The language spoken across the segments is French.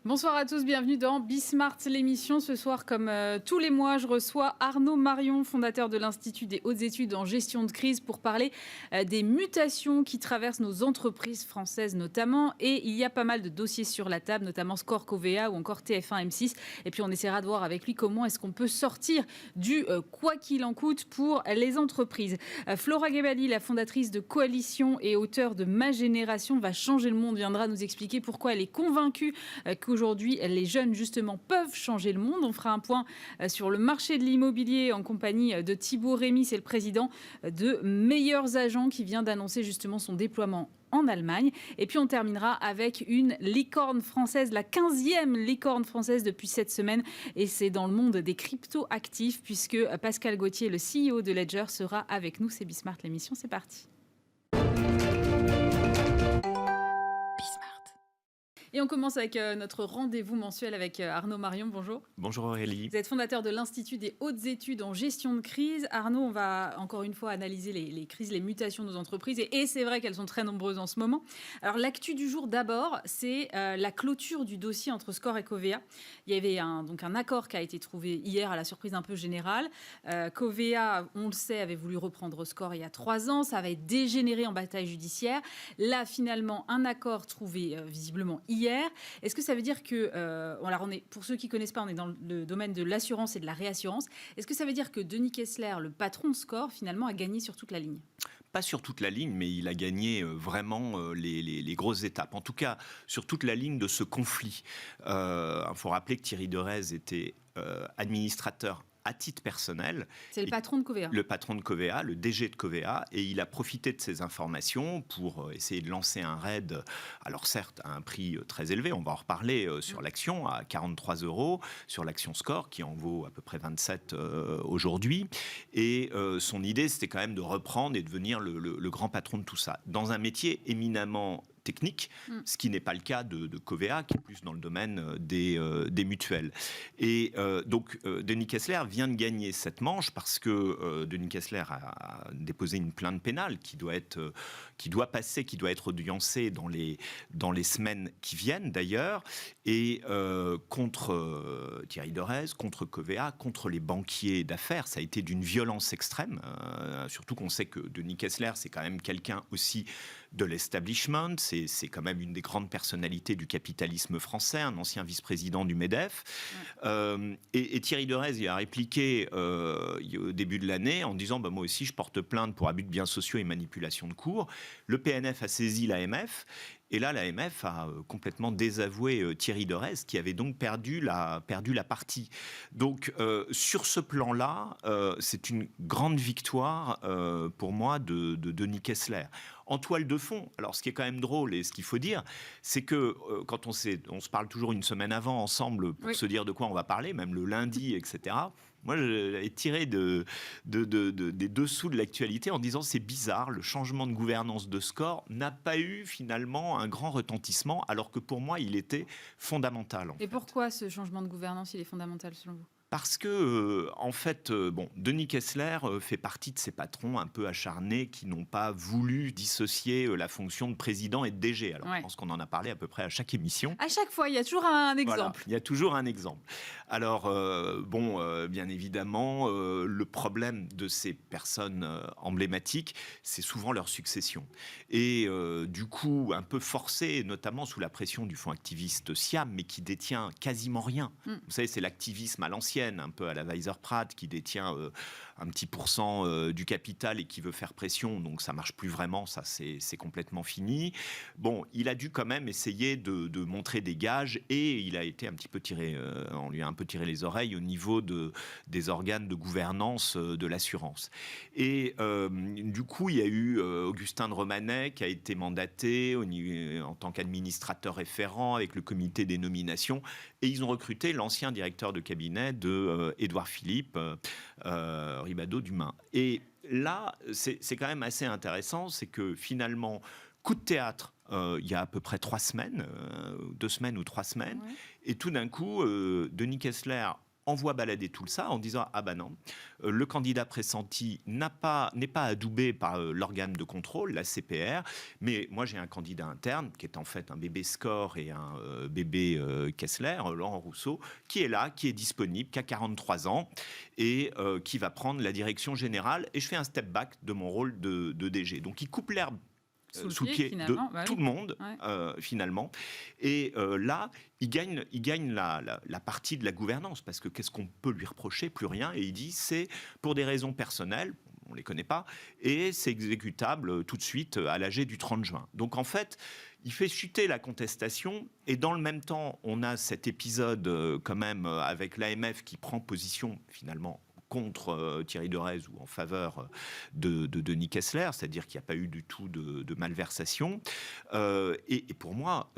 Bonsoir à tous, bienvenue dans Bismart, l'émission. Ce soir, comme tous les mois, je reçois Arnaud Marion, fondateur de l'Institut des hautes études en gestion de crise, pour parler des mutations qui traversent nos entreprises françaises notamment. Et il y a pas mal de dossiers sur la table, notamment Score Covéa ou encore TF1 M6. Et puis on essaiera de voir avec lui comment est-ce qu'on peut sortir du quoi qu'il en coûte pour les entreprises. Flora Gebali, la fondatrice de Coalition et auteure de Ma Génération va changer le monde, viendra nous expliquer pourquoi elle est convaincue qu'aujourd'hui, les jeunes, justement, peuvent changer le monde. On fera un point sur le marché de l'immobilier en compagnie de Thibaut Rémy, c'est le président de Meilleurs Agents qui vient d'annoncer justement son déploiement en Allemagne. Et puis on terminera avec une licorne française, la 15e licorne française depuis cette semaine. Et c'est dans le monde des crypto-actifs puisque Pascal Gauthier, le CEO de Ledger, sera avec nous. C'est Bismart, l'émission, c'est parti. Et on commence avec notre rendez-vous mensuel avec Arnaud Marion. Bonjour. Bonjour Aurélie. Vous êtes fondateur de l'Institut des hautes études en gestion de crise. Arnaud, on va encore une fois analyser les crises, les mutations de nos entreprises. Et c'est vrai qu'elles sont très nombreuses en ce moment. Alors l'actu du jour d'abord, c'est la clôture du dossier entre Score et Covéa. Il y avait donc un accord qui a été trouvé hier à la surprise un peu générale. Covéa, on le sait, avait voulu reprendre Score il y a 3 ans. Ça avait dégénéré en bataille judiciaire. Là, finalement, un accord trouvé visiblement hier. Est-ce que ça veut dire que, alors pour ceux qui ne connaissent pas, on est dans le domaine de l'assurance et de la réassurance. Est-ce que ça veut dire que Denis Kessler, le patron de Score, finalement, a gagné sur toute la ligne ? Pas sur toute la ligne, mais il a gagné vraiment les grosses étapes. En tout cas, sur toute la ligne de ce conflit. Il faut rappeler que Thierry Derez était administrateur à titre personnel. C'est le patron de Covéa. Le patron de Covéa, le DG de Covéa, et il a profité de ces informations pour essayer de lancer un raid, alors certes à un prix très élevé, on va en reparler sur l'action, à 43 €, sur l'action Score, qui en vaut à peu près 27 aujourd'hui. Et son idée, c'était quand même de reprendre et de devenir le grand patron de tout ça, dans un métier éminemment technique, ce qui n'est pas le cas de Covéa, qui est plus dans le domaine des mutuelles. Et donc, Denis Kessler vient de gagner cette manche parce que Denis Kessler a déposé une plainte pénale qui doit être audiencée dans les semaines qui viennent d'ailleurs, et contre Thierry Derez, contre Covéa, contre les banquiers d'affaires. Ça a été d'une violence extrême, surtout qu'on sait que Denis Kessler, c'est quand même quelqu'un aussi de l'establishment, c'est quand même une des grandes personnalités du capitalisme français, un ancien vice-président du MEDEF. Et Thierry Derez, il a répliqué au début de l'année en disant moi aussi je porte plainte pour abus de biens sociaux et manipulation de cours. Le PNF a saisi l'AMF. Et là, l'AMF a complètement désavoué Thierry Derez, qui avait donc perdu la partie. Donc, sur ce plan-là, c'est une grande victoire pour moi de Denis Kessler. En toile de fond, alors ce qui est quand même drôle et ce qu'il faut dire, c'est que quand on se parle toujours une semaine avant ensemble pour se dire de quoi on va parler, même le lundi, etc. Moi, j'ai tiré des dessous de l'actualité en disant c'est bizarre, le changement de gouvernance de Score n'a pas eu finalement un grand retentissement, alors que pour moi, il était fondamental. Et pourquoi ce changement de gouvernance, il est fondamental selon vous ? Parce que, en fait, Denis Kessler fait partie de ces patrons un peu acharnés qui n'ont pas voulu dissocier la fonction de président et de DG. Alors, je pense qu'on en a parlé à peu près à chaque émission. À chaque fois, il y a toujours un exemple. Voilà, il y a toujours un exemple. Alors, bien évidemment, le problème de ces personnes emblématiques, c'est souvent leur succession. Et du coup, un peu forcé, notamment sous la pression du fonds activiste Siam, mais qui détient quasiment rien. Vous savez, c'est l'activisme à l'ancienne, un peu à la Weiser-Pratt, qui détient un petit % du capital et qui veut faire pression, donc ça marche plus vraiment, ça c'est complètement fini. Bon, il a dû quand même essayer de montrer des gages et il a été un petit peu tiré, on lui a un peu tiré les oreilles au niveau des organes de gouvernance de l'assurance. Et du coup, il y a eu Augustin de Romanet qui a été mandaté en tant qu'administrateur référent avec le comité des nominations, et ils ont recruté l'ancien directeur de cabinet de Édouard Philippe, Ribado-Dumas. Et là, c'est quand même assez intéressant, c'est que finalement, coup de théâtre, il y a à peu près 2 semaines ou 3 semaines, et tout d'un coup, Denis Kessler envoie balader tout ça en disant ah ben non, le candidat pressenti n'est pas adoubé par l'organe de contrôle, la CPR, mais moi j'ai un candidat interne qui est en fait un bébé Score et un bébé Kessler, Laurent Rousseau, qui est là, qui est disponible, qui a 43 ans et qui va prendre la direction générale. Et je fais un step back de mon rôle de DG. Donc il coupe l'herbe sous le pied de tout le monde, finalement. Et là, il gagne la partie de la gouvernance, parce que qu'est-ce qu'on peut lui reprocher? Plus rien. Et il dit, c'est pour des raisons personnelles, on ne les connaît pas, et c'est exécutable tout de suite à l'AG du 30 juin. Donc en fait, il fait chuter la contestation, et dans le même temps, on a cet épisode quand même avec l'AMF qui prend position finalement contre Thierry Derez ou en faveur de Denis Kessler, c'est-à-dire qu'il n'y a pas eu du tout de malversation. Et pour moi,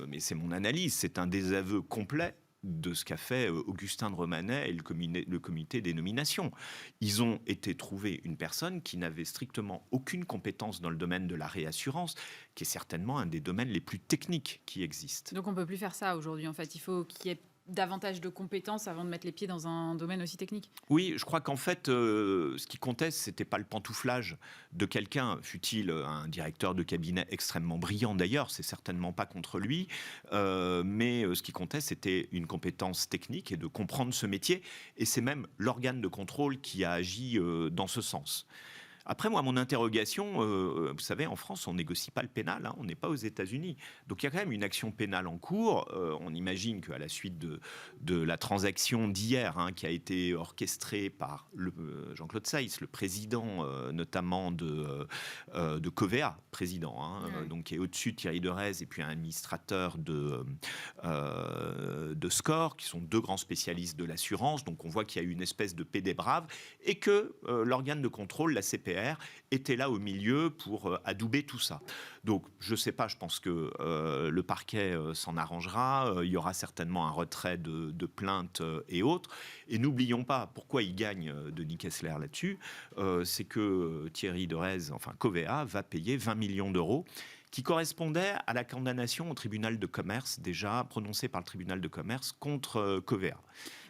mais c'est mon analyse, c'est un désaveu complet de ce qu'a fait Augustin de Romanet et le comité des nominations. Ils ont été trouver une personne qui n'avait strictement aucune compétence dans le domaine de la réassurance, qui est certainement un des domaines les plus techniques qui existent. Donc on ne peut plus faire ça aujourd'hui, en fait. Il faut qu'il y ait davantage de compétences avant de mettre les pieds dans un domaine aussi technique. Oui, je crois qu'en fait, ce qui comptait, c'était pas le pantouflage de quelqu'un, fût-il un directeur de cabinet extrêmement brillant d'ailleurs, c'est certainement pas contre lui, mais ce qui comptait, c'était une compétence technique et de comprendre ce métier, et c'est même l'organe de contrôle qui a agi dans ce sens. Après, moi, mon interrogation, vous savez, en France, on négocie pas le pénal, hein, on n'est pas aux États-Unis. Donc il y a quand même une action pénale en cours. On imagine qu'à la suite de la transaction d'hier, hein, qui a été orchestrée par Jean-Claude Seyss, le président notamment de Covéa, président, hein, donc qui est au-dessus de Thierry Derez, et puis un administrateur de Score, qui sont deux grands spécialistes de l'assurance. Donc on voit qu'il y a eu une espèce de paix des braves, et que l'organe de contrôle, la CPR, était là au milieu pour adouber tout ça. Donc, je ne sais pas, je pense que le parquet s'en arrangera. Il y aura certainement un retrait de plaintes et autres. Et n'oublions pas, pourquoi il gagne Denis Kessler là-dessus, c'est que Thierry Derez, enfin Covéa, va payer 20 millions d'euros qui correspondait à la condamnation au tribunal de commerce, déjà prononcée par le tribunal de commerce contre Covéa.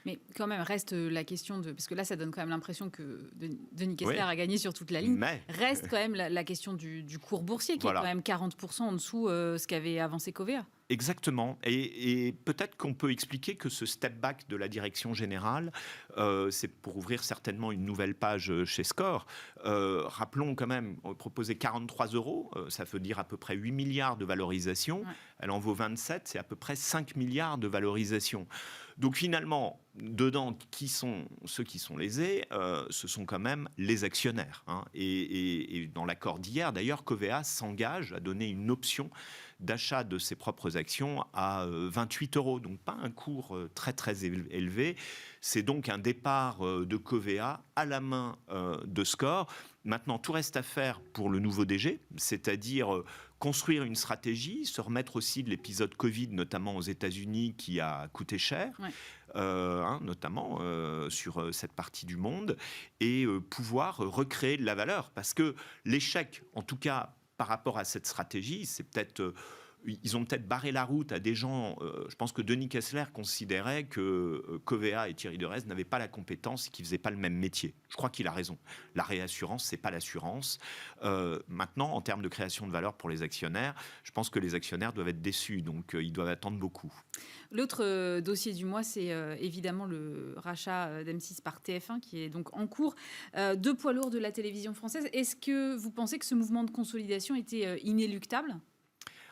Mais quand même, reste la question de... Parce que là, ça donne quand même l'impression que Denis Kessler a gagné sur toute la ligne. Mais... Reste quand même la question du cours boursier, qui est quand même 40% en dessous ce qu'avait avancé Covéa. Exactement. Et peut-être qu'on peut expliquer que ce step back de la direction générale, c'est pour ouvrir certainement une nouvelle page chez Score. Rappelons quand même, on proposait 43 euros, ça veut dire à peu près 8 milliards de valorisation. Ouais. Elle en vaut 27, c'est à peu près 5 milliards de valorisation. Donc finalement, dedans, ceux qui sont lésés, ce sont quand même les actionnaires. Hein. Et dans l'accord d'hier, d'ailleurs, Covéa s'engage à donner une option d'achat de ses propres actions à 28 euros. Donc pas un cours très très élevé. C'est donc un départ de Covéa à la main de Score. Maintenant, tout reste à faire pour le nouveau DG, c'est-à-dire construire une stratégie, se remettre aussi de l'épisode Covid, notamment aux États-Unis, qui a coûté cher, notamment sur cette partie du monde, et pouvoir recréer de la valeur. Parce que l'échec, en tout cas par rapport à cette stratégie, c'est peut-être... Ils ont peut-être barré la route à des gens. Je pense que Denis Kessler considérait que Covéa et Thierry Derez n'avaient pas la compétence et qu'ils ne faisaient pas le même métier. Je crois qu'il a raison. La réassurance, ce n'est pas l'assurance. Maintenant, en termes de création de valeur pour les actionnaires, je pense que les actionnaires doivent être déçus. Donc, ils doivent attendre beaucoup. L'autre dossier du mois, c'est évidemment le rachat d'M6 par TF1, qui est donc en cours. Deux poids lourds de la télévision française. Est-ce que vous pensez que ce mouvement de consolidation était inéluctable ?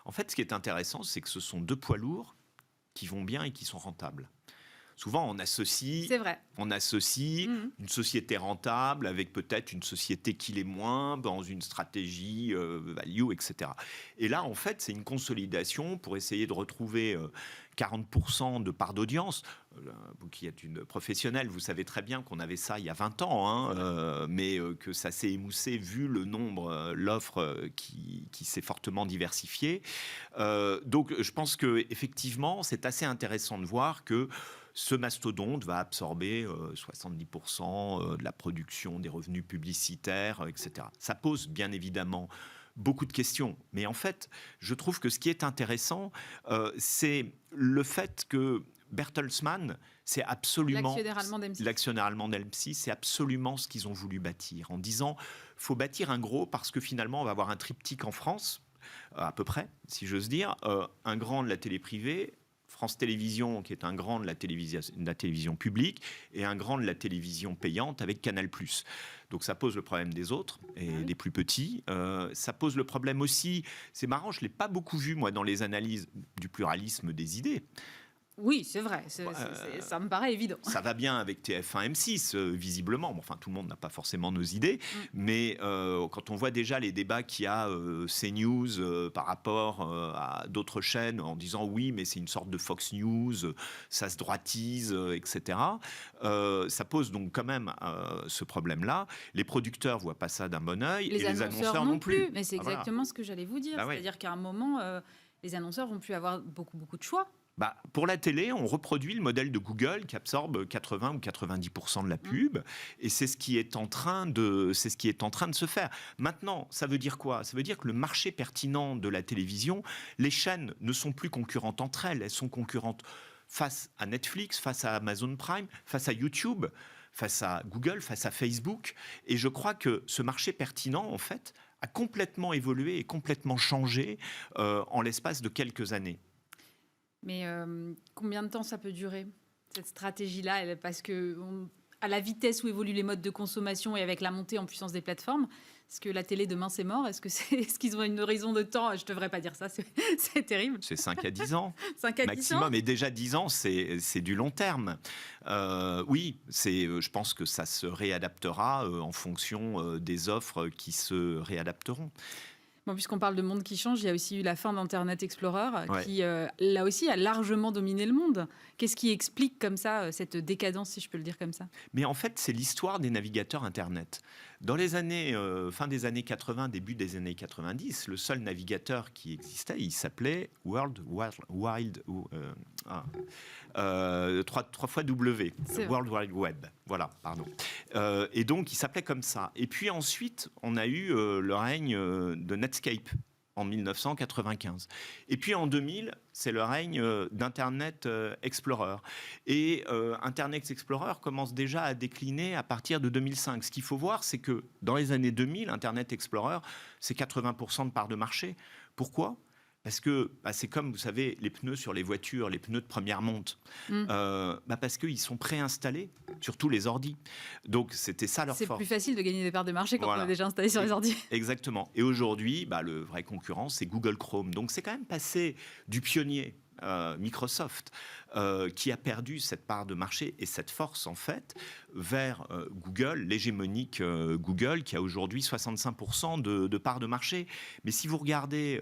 En fait, ce qui est intéressant, c'est que ce sont deux poids lourds qui vont bien et qui sont rentables. Souvent, on associe une société rentable avec peut-être une société qui l'est moins dans une stratégie value, etc. Et là, en fait, c'est une consolidation pour essayer de retrouver 40% de part d'audience. Vous qui êtes une professionnelle, vous savez très bien qu'on avait ça il y a 20 ans, mais que ça s'est émoussé vu le nombre, l'offre qui s'est fortement diversifiée. Donc, je pense qu'effectivement, c'est assez intéressant de voir que ce mastodonte va absorber 70% de la production, des revenus publicitaires, etc. Ça pose bien évidemment beaucoup de questions. Mais en fait, je trouve que ce qui est intéressant, c'est le fait que Bertelsmann C'est absolument l'actionnaire allemand d'M6, c'est absolument ce qu'ils ont voulu bâtir, en disant faut bâtir un gros parce que finalement on va avoir un triptyque en France, à peu près, si j'ose dire, un grand de la télé privée, France Télévisions, qui est un grand de la télévision publique, et un grand de la télévision payante avec Canal+. Donc ça pose le problème des autres et des plus petits. Ça pose le problème aussi, c'est marrant, je ne l'ai pas beaucoup vu, moi, dans les analyses du pluralisme des idées. Oui, c'est vrai, ça me paraît évident. Ça va bien avec TF1, M6, visiblement. Bon, enfin, tout le monde n'a pas forcément nos idées, mais quand on voit déjà les débats qu'il y a CNews par rapport à d'autres chaînes en disant oui, mais c'est une sorte de Fox News, ça se droitise, etc. Ça pose donc quand même ce problème-là. Les producteurs voient pas ça d'un bon œil, et les annonceurs non plus. Mais c'est exactement ce que j'allais vous dire. C'est-à-dire qu'à un moment, les annonceurs vont plus avoir beaucoup de choix. Pour la télé, on reproduit le modèle de Google qui absorbe 80 ou 90% de la pub, et c'est ce qui est en train de se faire. Maintenant, ça veut dire quoi? Ça veut dire que le marché pertinent de la télévision, les chaînes ne sont plus concurrentes entre elles, elles sont concurrentes face à Netflix, face à Amazon Prime, face à YouTube, face à Google, face à Facebook, et je crois que ce marché pertinent, en fait, a complètement évolué et complètement changé en l'espace de quelques années. Mais combien de temps ça peut durer, cette stratégie-là? Parce que à la vitesse où évoluent les modes de consommation et avec la montée en puissance des plateformes, est-ce que la télé demain c'est mort? Est-ce qu'ils ont une horizon de temps? Je ne devrais pas dire ça, c'est terrible. C'est 5 à 10 ans 5 à 10 maximum, ans. Et déjà 10 ans, c'est du long terme. Oui, je pense que ça se réadaptera en fonction des offres qui se réadapteront. Bon, puisqu'on parle de monde qui change, il y a aussi eu la fin d'Internet Explorer qui, là aussi, a largement dominé le monde. Qu'est-ce qui explique comme ça cette décadence, si je peux le dire comme ça? Mais en fait, c'est l'histoire des navigateurs Internet. Dans les années, fin des années 80, début des années 90, le seul navigateur qui existait, il s'appelait World Wide, trois fois W, World Wide Web. Voilà, pardon. Et donc, il s'appelait comme ça. Et puis ensuite, on a eu le règne de Netscape en 1995. Et puis en 2000, c'est le règne d'Internet Explorer. Et Internet Explorer commence déjà à décliner à partir de 2005. Ce qu'il faut voir, c'est que dans les années 2000, Internet Explorer, c'est 80% de part de marché. Pourquoi ? Parce que c'est comme, vous savez, les pneus sur les voitures, les pneus de première monte. Parce qu'ils sont préinstallés sur tous les ordis. Donc, c'était ça leur force. C'est plus facile de gagner des parts de marché quand on est déjà installé sur les ordis. Exactement. Et aujourd'hui, le vrai concurrent, c'est Google Chrome. Donc, c'est quand même passé du pionnier, Microsoft, qui a perdu cette part de marché et cette force, en fait, vers Google, l'hégémonique Google, qui a aujourd'hui 65% de part de marché. Mais si vous regardez,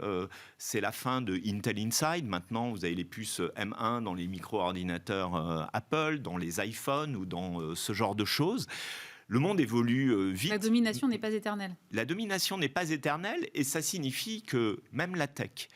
c'est la fin de Intel Inside. Maintenant, vous avez les puces M1 dans les micro-ordinateurs Apple, dans les iPhones ou dans ce genre de choses. Le monde évolue vite. La domination n'est pas éternelle. La domination n'est pas éternelle, et ça signifie que même la tech,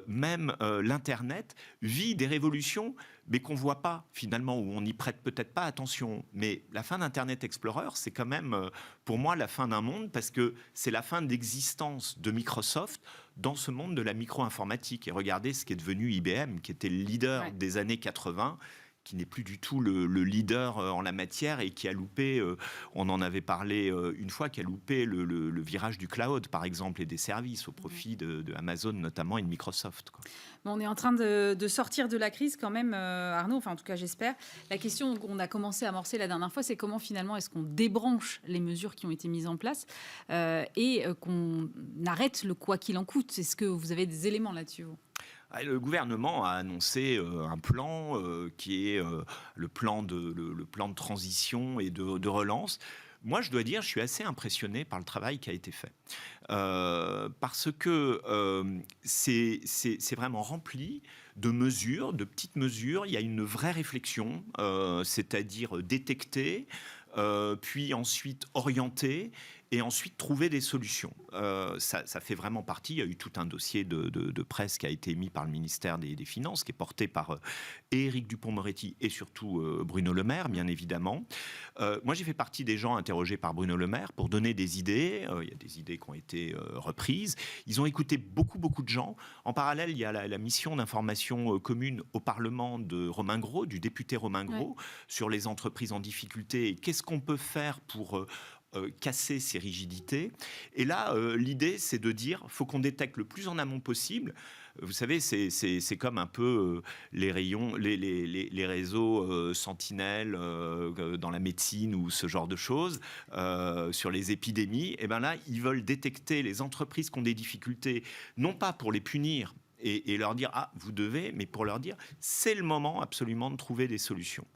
même l'Internet vit des révolutions, mais qu'on ne voit pas finalement, où on n'y prête peut-être pas attention. Mais la fin d'Internet Explorer, c'est quand même pour moi la fin d'un monde, parce que c'est la fin d'existence de Microsoft dans ce monde de la micro-informatique. Et regardez ce qui est devenu IBM, qui était le leader des années 80, qui n'est plus du tout le leader en la matière, et qui a loupé, on en avait parlé une fois, qui a loupé le virage du cloud, par exemple, et des services au profit de Amazon notamment et de Microsoft, quoi. Bon, on est en train de sortir de la crise quand même, Arnaud, enfin en tout cas j'espère. La question qu'on a commencé à amorcer la dernière fois, c'est comment finalement est-ce qu'on débranche les mesures qui ont été mises en place et qu'on arrête le quoi qu'il en coûte. Est-ce que vous avez des éléments là-dessus, vous ? Le gouvernement a annoncé un plan qui est le plan de transition et de relance. Moi, je dois dire, je suis assez impressionné par le travail qui a été fait. Parce que c'est vraiment rempli de mesures, de petites mesures. Il y a une vraie réflexion, c'est-à-dire détecter, puis ensuite orienter, et ensuite trouver des solutions. Ça fait vraiment partie. Il y a eu tout un dossier de presse qui a été émis par le ministère des Finances, qui est porté par Éric Dupond-Moretti et surtout Bruno Le Maire, bien évidemment. Moi, j'ai fait partie des gens interrogés par Bruno Le Maire pour donner des idées. Il y a des idées qui ont été reprises. Ils ont écouté beaucoup de gens. En parallèle, il y a la mission d'information commune au Parlement de Romain Gros, du député Romain Gros, sur les entreprises en difficulté et qu'est-ce qu'on peut faire pour casser ces rigidités. Et là, l'idée, c'est de dire, faut qu'on détecte le plus en amont possible. Vous savez, c'est comme un peu les réseaux sentinelles dans la médecine ou ce genre de choses sur les épidémies. Et bien là, ils veulent détecter les entreprises qui ont des difficultés, non pas pour les punir et leur dire « Ah, vous devez », mais pour leur dire « C'est le moment absolument de trouver des solutions ».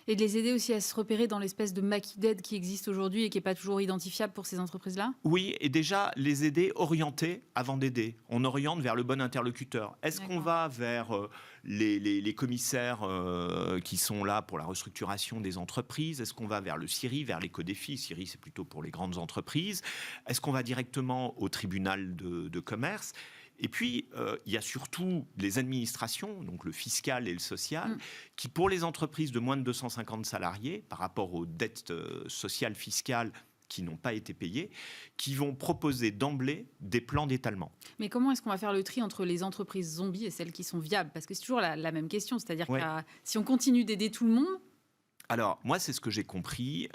Et de les aider aussi à se repérer dans l'espèce de maquis d'aide qui existe aujourd'hui et qui n'est pas toujours identifiable pour ces entreprises-là ? Oui, et déjà les aider, orienter avant d'aider. On oriente vers le bon interlocuteur. Est-ce qu'on va vers les commissaires qui sont là pour la restructuration des entreprises ? Est-ce qu'on va vers le CIRI, vers l'éco-défi ? CIRI, c'est plutôt pour les grandes entreprises. Est-ce qu'on va directement au tribunal de commerce ? Et puis, il y a surtout les administrations, donc le fiscal et le social, qui, pour les entreprises de moins de 250 salariés, par rapport aux dettes sociales, fiscales qui n'ont pas été payées, qui vont proposer d'emblée des plans d'étalement. Mais comment est-ce qu'on va faire le tri entre les entreprises zombies et celles qui sont viables ? Parce que c'est toujours la même question, c'est-à-dire que si on continue d'aider tout le monde... Alors, moi, c'est ce que j'ai compris,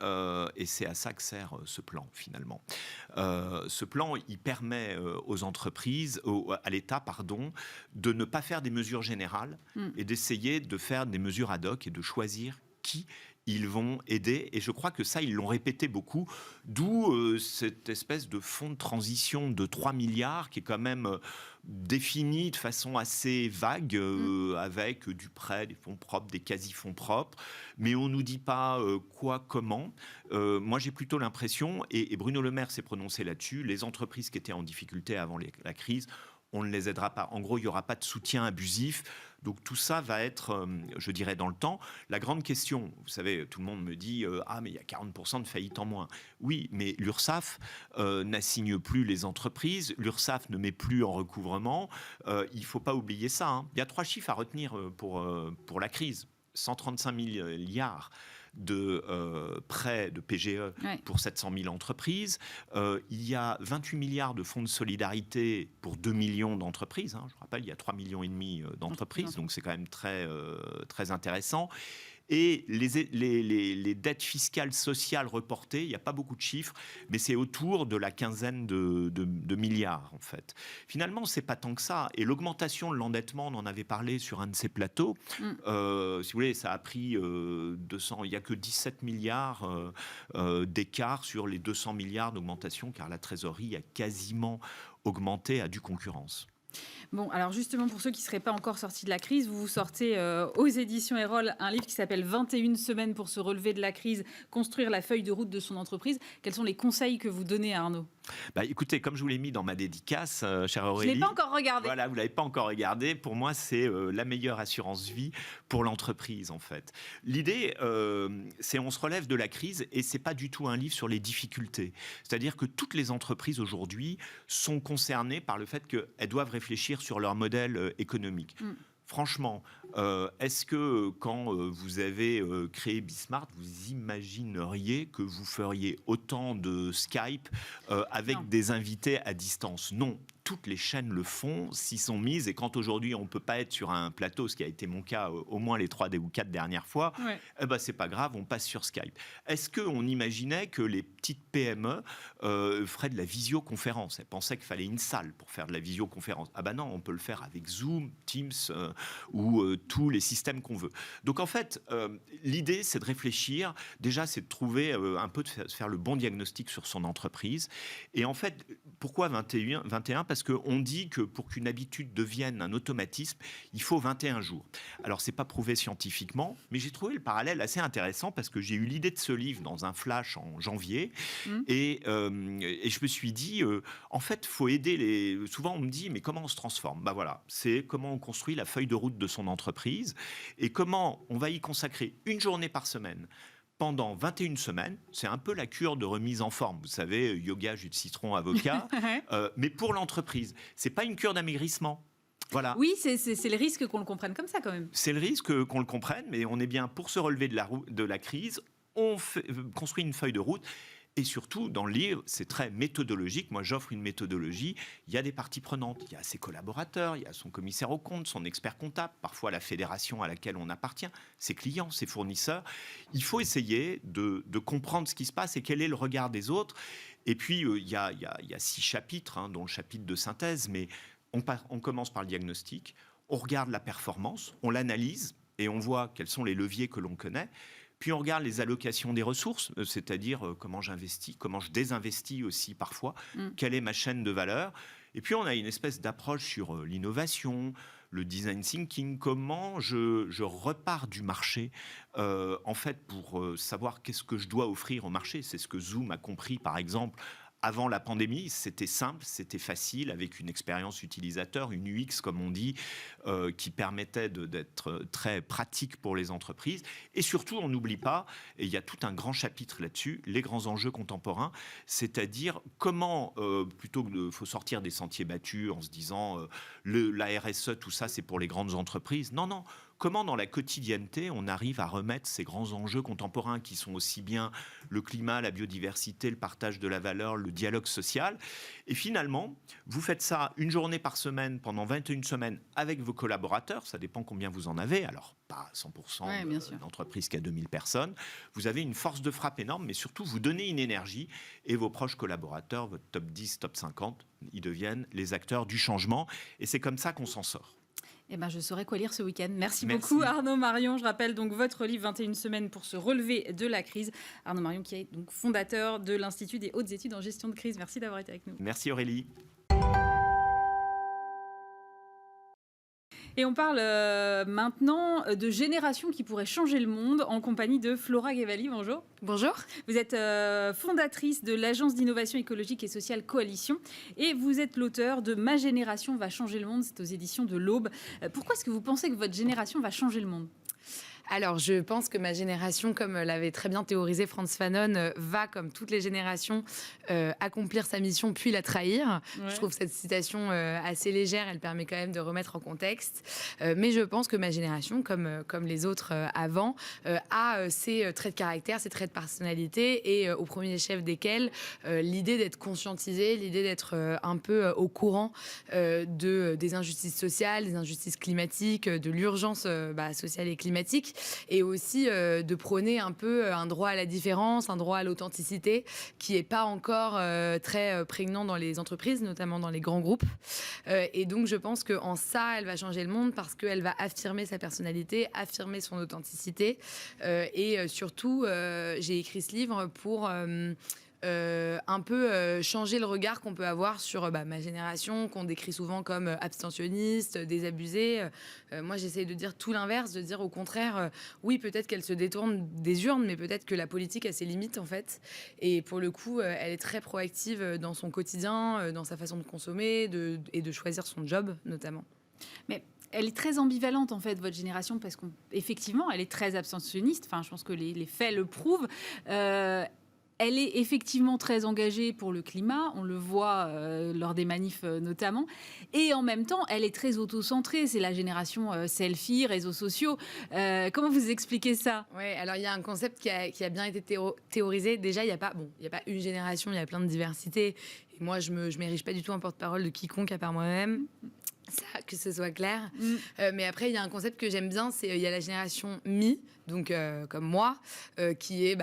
et c'est à ça que sert ce plan, finalement. Ce plan, il permet aux entreprises, à l'État, pardon, de ne pas faire des mesures générales et d'essayer de faire des mesures ad hoc et de choisir qui ils vont aider. Et je crois que ça, ils l'ont répété beaucoup, d'où cette espèce de fonds de transition de 3 milliards qui est quand même... défini de façon assez vague, avec du prêt, des fonds propres, des quasi-fonds propres, mais on ne nous dit pas quoi, comment. Moi, j'ai plutôt l'impression, et Bruno Le Maire s'est prononcé là-dessus, les entreprises qui étaient en difficulté avant la crise, on ne les aidera pas. En gros, il n'y aura pas de soutien abusif. Donc tout ça va être, je dirais, dans le temps. La grande question, vous savez, tout le monde me dit « Ah, mais il y a 40% de faillites en moins ». Oui, mais l'URSSAF n'assigne plus les entreprises, l'URSSAF ne met plus en recouvrement. Il ne faut pas oublier ça, hein. Il y a 3 chiffres à retenir pour la crise. 135 milliards de prêts de PGE pour 700 000 entreprises. Il y a 28 milliards de fonds de solidarité pour 2 millions d'entreprises. Hein. Je rappelle, il y a 3,5 millions d'entreprises, donc c'est quand même très intéressant. Et les dettes fiscales, sociales reportées, il n'y a pas beaucoup de chiffres, mais c'est autour de la quinzaine de milliards, en fait. Finalement, ce n'est pas tant que ça. Et l'augmentation de l'endettement, on en avait parlé sur un de ces plateaux. Si vous voulez, ça a pris 200... Il n'y a que 17 milliards d'écart sur les 200 milliards d'augmentation, car la trésorerie a quasiment augmenté à due concurrence. Bon, alors justement, pour ceux qui ne seraient pas encore sortis de la crise, vous sortez aux éditions Erol un livre qui s'appelle « 21 semaines pour se relever de la crise, construire la feuille de route de son entreprise ». Quels sont les conseils que vous donnez à Arnaud ? Écoutez, comme je vous l'ai mis dans ma dédicace, chère Aurélie... Je ne l'ai pas encore regardé. Voilà, vous ne l'avez pas encore regardé. Pour moi, c'est la meilleure assurance vie pour l'entreprise, en fait. L'idée, c'est on se relève de la crise et ce n'est pas du tout un livre sur les difficultés. C'est-à-dire que toutes les entreprises aujourd'hui sont concernées par le fait qu'elles doivent réfléchir sur leur modèle économique. Franchement, est-ce que quand vous avez créé Bismart, vous imagineriez que vous feriez autant de Skype avec des invités à distance ? Non. Toutes les chaînes le font, s'y sont mises. Et quand aujourd'hui, on ne peut pas être sur un plateau, ce qui a été mon cas au moins les 3 ou 4 dernières fois, c'est pas grave, on passe sur Skype. Est-ce qu'on imaginait que les petites PME feraient de la visioconférence ? Elles pensaient qu'il fallait une salle pour faire de la visioconférence. Ah non, on peut le faire avec Zoom, Teams ou tous les systèmes qu'on veut. Donc en fait, l'idée, c'est de réfléchir. Déjà, c'est de trouver un peu, de faire le bon diagnostic sur son entreprise. Et en fait, pourquoi 21 ? Parce qu'on dit que pour qu'une habitude devienne un automatisme, il faut 21 jours. Alors, ce n'est pas prouvé scientifiquement, mais j'ai trouvé le parallèle assez intéressant parce que j'ai eu l'idée de ce livre dans un flash en janvier et je me suis dit, en fait, il faut aider les... Souvent, on me dit, mais comment on se transforme ? Voilà, c'est comment on construit la feuille de route de son entreprise et comment on va y consacrer une journée par semaine pendant 21 semaines. C'est un peu la cure de remise en forme. Vous savez, yoga, jus de citron, avocat. Mais pour l'entreprise, c'est pas une cure d'amaigrissement. Voilà. Oui, c'est le risque qu'on le comprenne comme ça quand même. C'est le risque qu'on le comprenne, mais on est bien pour se relever de la crise. On construit une feuille de route. Et surtout, dans le livre, c'est très méthodologique. Moi, j'offre une méthodologie. Il y a des parties prenantes. Il y a ses collaborateurs, il y a son commissaire aux comptes, son expert comptable, parfois la fédération à laquelle on appartient, ses clients, ses fournisseurs. Il faut essayer de comprendre ce qui se passe et quel est le regard des autres. Et puis, il y a 6 chapitres, dont le chapitre de synthèse, mais on commence par le diagnostic, on regarde la performance, on l'analyse et on voit quels sont les leviers que l'on connaît. Puis on regarde les allocations des ressources, c'est-à-dire comment j'investis, comment je désinvestis aussi parfois, quelle est ma chaîne de valeur. Et puis on a une espèce d'approche sur l'innovation, le design thinking, comment je repars du marché en fait pour savoir qu'est-ce que je dois offrir au marché. C'est ce que Zoom a compris par exemple. Avant la pandémie, c'était simple, c'était facile, avec une expérience utilisateur, une UX comme on dit, qui permettait d'être très pratique pour les entreprises. Et surtout, on n'oublie pas, et il y a tout un grand chapitre là-dessus, les grands enjeux contemporains, c'est-à-dire comment, plutôt que faut sortir des sentiers battus en se disant la RSE, tout ça, c'est pour les grandes entreprises. Non, non. Comment dans la quotidienneté on arrive à remettre ces grands enjeux contemporains qui sont aussi bien le climat, la biodiversité, le partage de la valeur, le dialogue social. Et finalement, vous faites ça une journée par semaine pendant 21 semaines avec vos collaborateurs, ça dépend combien vous en avez, alors pas 100% d'entreprise qui a 2000 personnes. Vous avez une force de frappe énorme, mais surtout vous donnez une énergie et vos proches collaborateurs, votre top 10, top 50, ils deviennent les acteurs du changement et c'est comme ça qu'on s'en sort. Eh ben, je saurai quoi lire ce week-end. Merci beaucoup Arnaud Marion. Je rappelle donc votre livre 21 semaines pour se relever de la crise. Arnaud Marion qui est donc fondateur de l'Institut des hautes études en gestion de crise. Merci d'avoir été avec nous. Merci Aurélie. Et on parle maintenant de générations qui pourraient changer le monde en compagnie de Flora Guévali. Bonjour. Bonjour. Vous êtes fondatrice de l'agence d'innovation écologique et sociale Coalition et vous êtes l'auteur de Ma génération va changer le monde. C'est aux éditions de l'Aube. Pourquoi est-ce que vous pensez que votre génération va changer le monde ? Alors, je pense que ma génération, comme l'avait très bien théorisé Frantz Fanon, va, comme toutes les générations, accomplir sa mission puis la trahir. Ouais. Je trouve cette citation assez légère, elle permet quand même de remettre en contexte. Mais je pense que ma génération, comme les autres avant, a ses traits de caractère, ses traits de personnalité et au premier chef desquels, l'idée d'être conscientisée, l'idée d'être un peu au courant des injustices sociales, des injustices climatiques, de l'urgence sociale et climatique. Et aussi de prôner un peu un droit à la différence, un droit à l'authenticité qui n'est pas encore très prégnant dans les entreprises, notamment dans les grands groupes. Et donc je pense qu'en ça, elle va changer le monde parce qu'elle va affirmer sa personnalité, affirmer son authenticité. Et surtout, j'ai écrit ce livre pour... un peu changer le regard qu'on peut avoir sur ma génération, qu'on décrit souvent comme abstentionniste, désabusée. Moi, j'essaye de dire tout l'inverse, de dire au contraire, oui, peut-être qu'elle se détourne des urnes, mais peut-être que la politique a ses limites, en fait. Et pour le coup, elle est très proactive dans son quotidien, dans sa façon de consommer et de choisir son job, notamment. Mais... elle est très ambivalente, en fait, votre génération, parce qu'effectivement, elle est très abstentionniste. Enfin, je pense que les faits le prouvent. Elle est effectivement très engagée pour le climat, on le voit lors des manifs notamment, et en même temps, elle est très auto-centrée, c'est la génération selfie, réseaux sociaux. Comment vous expliquez ça ? Oui, alors il y a un concept qui a bien été théorisé. Déjà, il n'y a pas une génération, il y a plein de diversité. Et moi, je m'érige pas du tout en porte-parole de quiconque à part moi-même. Ça, que ce soit clair. Mais après, il y a un concept que j'aime bien, c'est il y a la génération Mi, donc comme moi, qui est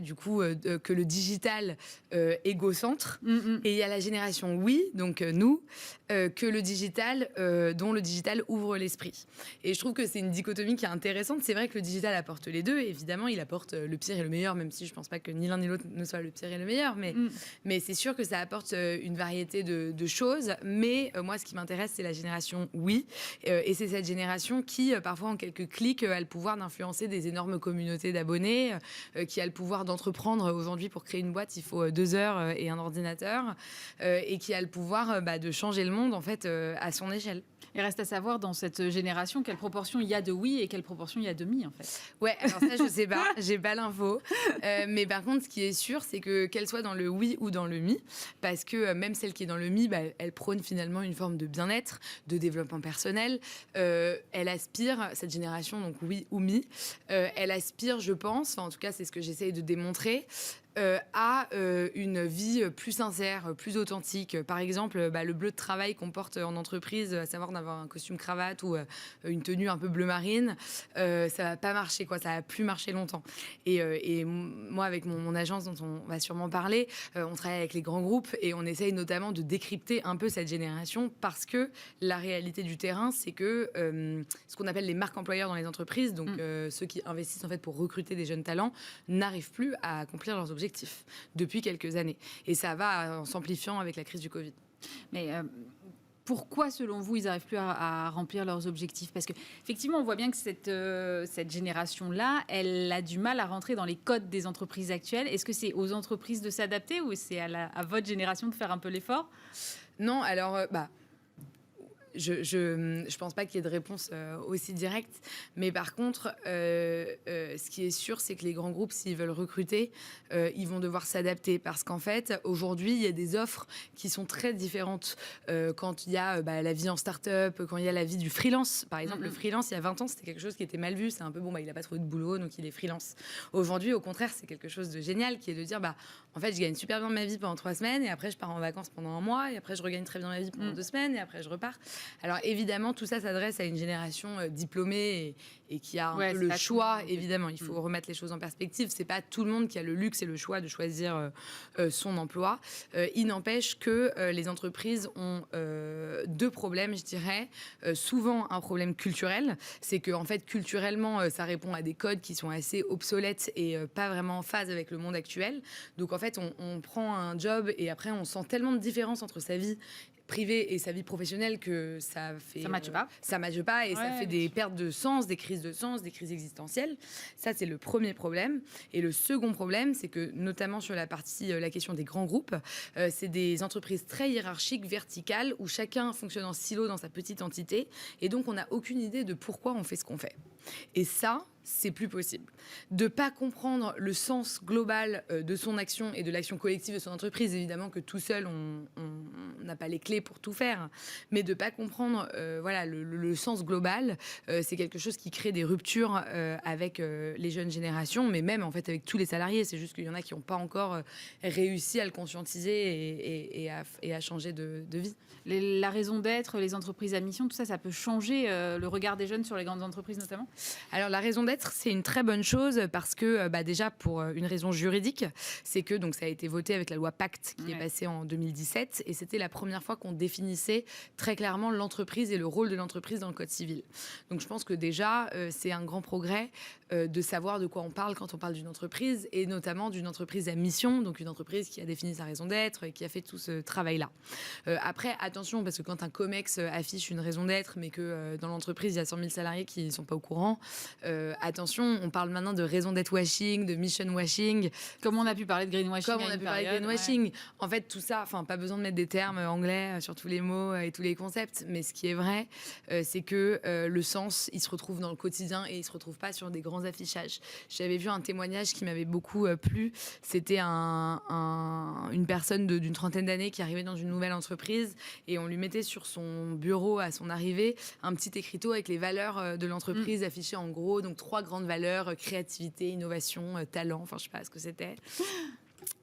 du coup que le digital égocentre. Et il y a la génération Oui, donc nous, que le digital, dont le digital ouvre l'esprit. Et je trouve que c'est une dichotomie qui est intéressante. C'est vrai que le digital apporte les deux. Et évidemment, il apporte le pire et le meilleur, même si je pense pas que ni l'un ni l'autre ne soit le pire et le meilleur. Mais c'est sûr que ça apporte une variété de choses. Mais moi, ce qui m'intéresse, c'est la génération Oui. Et c'est cette génération qui, parfois, en quelques clics, a le pouvoir d'influencer des des énormes communautés d'abonnés, qui a le pouvoir d'entreprendre. Aujourd'hui, pour créer une boîte, il faut 2 heures et un ordinateur, et qui a le pouvoir de changer le monde, en fait, à son échelle. Il reste à savoir, dans cette génération, quelle proportion il y a de oui et quelle proportion il y a de mi, en fait. Ouais, alors ça, je sais pas, j'ai pas l'info. Mais par contre, ce qui est sûr, c'est que qu'elle soit dans le oui ou dans le mi, parce que même celle qui est dans le mi, elle prône finalement une forme de bien-être, de développement personnel. Elle aspire, cette génération, donc oui ou mi, elle aspire, je pense, en tout cas, c'est ce que j'essaye de démontrer, à une vie plus sincère, plus authentique. Par exemple, le bleu de travail qu'on porte en entreprise, à savoir d'avoir un costume cravate ou une tenue un peu bleu marine, ça va pas marcher, quoi. Ça va plus marcher longtemps. Et moi, avec mon agence dont on va sûrement parler, on travaille avec les grands groupes et on essaye notamment de décrypter un peu cette génération, parce que la réalité du terrain, c'est que ce qu'on appelle les marques employeurs dans les entreprises, donc ceux qui investissent en fait pour recruter des jeunes talents, n'arrivent plus à accomplir leurs objectifs depuis quelques années. Et ça va en s'amplifiant avec la crise du Covid. Mais pourquoi, selon vous, ils n'arrivent plus à remplir leurs objectifs? Parce qu'effectivement, on voit bien que cette génération-là, elle a du mal à rentrer dans les codes des entreprises actuelles. Est-ce que c'est aux entreprises de s'adapter ou c'est à votre génération de faire un peu l'effort? Non, alors... Je pense pas qu'il y ait de réponse aussi directe, mais par contre, ce qui est sûr, c'est que les grands groupes, s'ils veulent recruter, ils vont devoir s'adapter, parce qu'en fait, aujourd'hui, il y a des offres qui sont très différentes quand il y a la vie en start-up, quand il y a la vie du freelance. Par exemple, le freelance, il y a 20 ans, c'était quelque chose qui était mal vu. C'est un peu, il n'a pas trouvé de boulot, donc il est freelance. Aujourd'hui, au contraire, c'est quelque chose de génial, qui est de dire, en fait, je gagne super bien ma vie pendant 3 semaines, et après, je pars en vacances pendant 1 mois, et après, je regagne très bien ma vie pendant 2 semaines, et après, je repars. Alors évidemment, tout ça s'adresse à une génération diplômée et qui a un peu le choix. Évidemment, il faut remettre les choses en perspective. C'est pas tout le monde qui a le luxe et le choix de choisir son emploi. Il n'empêche que les entreprises ont 2 problèmes, je dirais. Souvent un problème culturel, c'est que en fait culturellement, ça répond à des codes qui sont assez obsolètes et pas vraiment en phase avec le monde actuel. Donc en fait, on prend un job et après on sent tellement de différence entre sa vie privée et sa vie professionnelle que ça fait... Ça matche pas et ça fait des pertes de sens, des crises existentielles. Ça, c'est le premier problème. Et le second problème, c'est que, notamment sur la question des grands groupes, c'est des entreprises très hiérarchiques, verticales, où chacun fonctionne en silo dans sa petite entité. Et donc, on n'a aucune idée de pourquoi on fait ce qu'on fait. Et ça, c'est plus possible. De pas comprendre le sens global de son action et de l'action collective de son entreprise, évidemment que tout seul, on n'a pas les clés pour tout faire, mais de pas comprendre le sens global, c'est quelque chose qui crée des ruptures avec les jeunes générations, mais même en fait avec tous les salariés. C'est juste qu'il y en a qui n'ont pas encore réussi à le conscientiser et à changer de vie. La raison d'être, les entreprises à mission, tout ça, ça peut changer le regard des jeunes sur les grandes entreprises notamment? Alors la raison d'être, c'est une très bonne chose parce que déjà pour une raison juridique, c'est que donc ça a été voté avec la loi Pacte qui est passée en 2017 et c'était la première fois qu'on définissait très clairement l'entreprise et le rôle de l'entreprise dans le code civil. Donc je pense que déjà c'est un grand progrès de savoir de quoi on parle quand on parle d'une entreprise et notamment d'une entreprise à mission, donc une entreprise qui a défini sa raison d'être et qui a fait tout ce travail-là. Après, attention, parce que quand un COMEX affiche une raison d'être mais que dans l'entreprise il y a 100 000 salariés qui ne sont pas au courant, attention, on parle maintenant de raison d'être washing, de mission washing. Comme on a pu parler de greenwashing. En fait, tout ça, pas besoin de mettre des termes anglais sur tous les mots et tous les concepts, mais ce qui est vrai, c'est que le sens, il se retrouve dans le quotidien et il se retrouve pas sur des grands affichages. J'avais vu un témoignage qui m'avait beaucoup plu. C'était une personne d'une trentaine d'années qui arrivait dans une nouvelle entreprise et on lui mettait sur son bureau à son arrivée un petit écriteau avec les valeurs de l'entreprise affichées en gros. Donc 3 grandes valeurs, créativité, innovation, talent, je sais pas ce que c'était.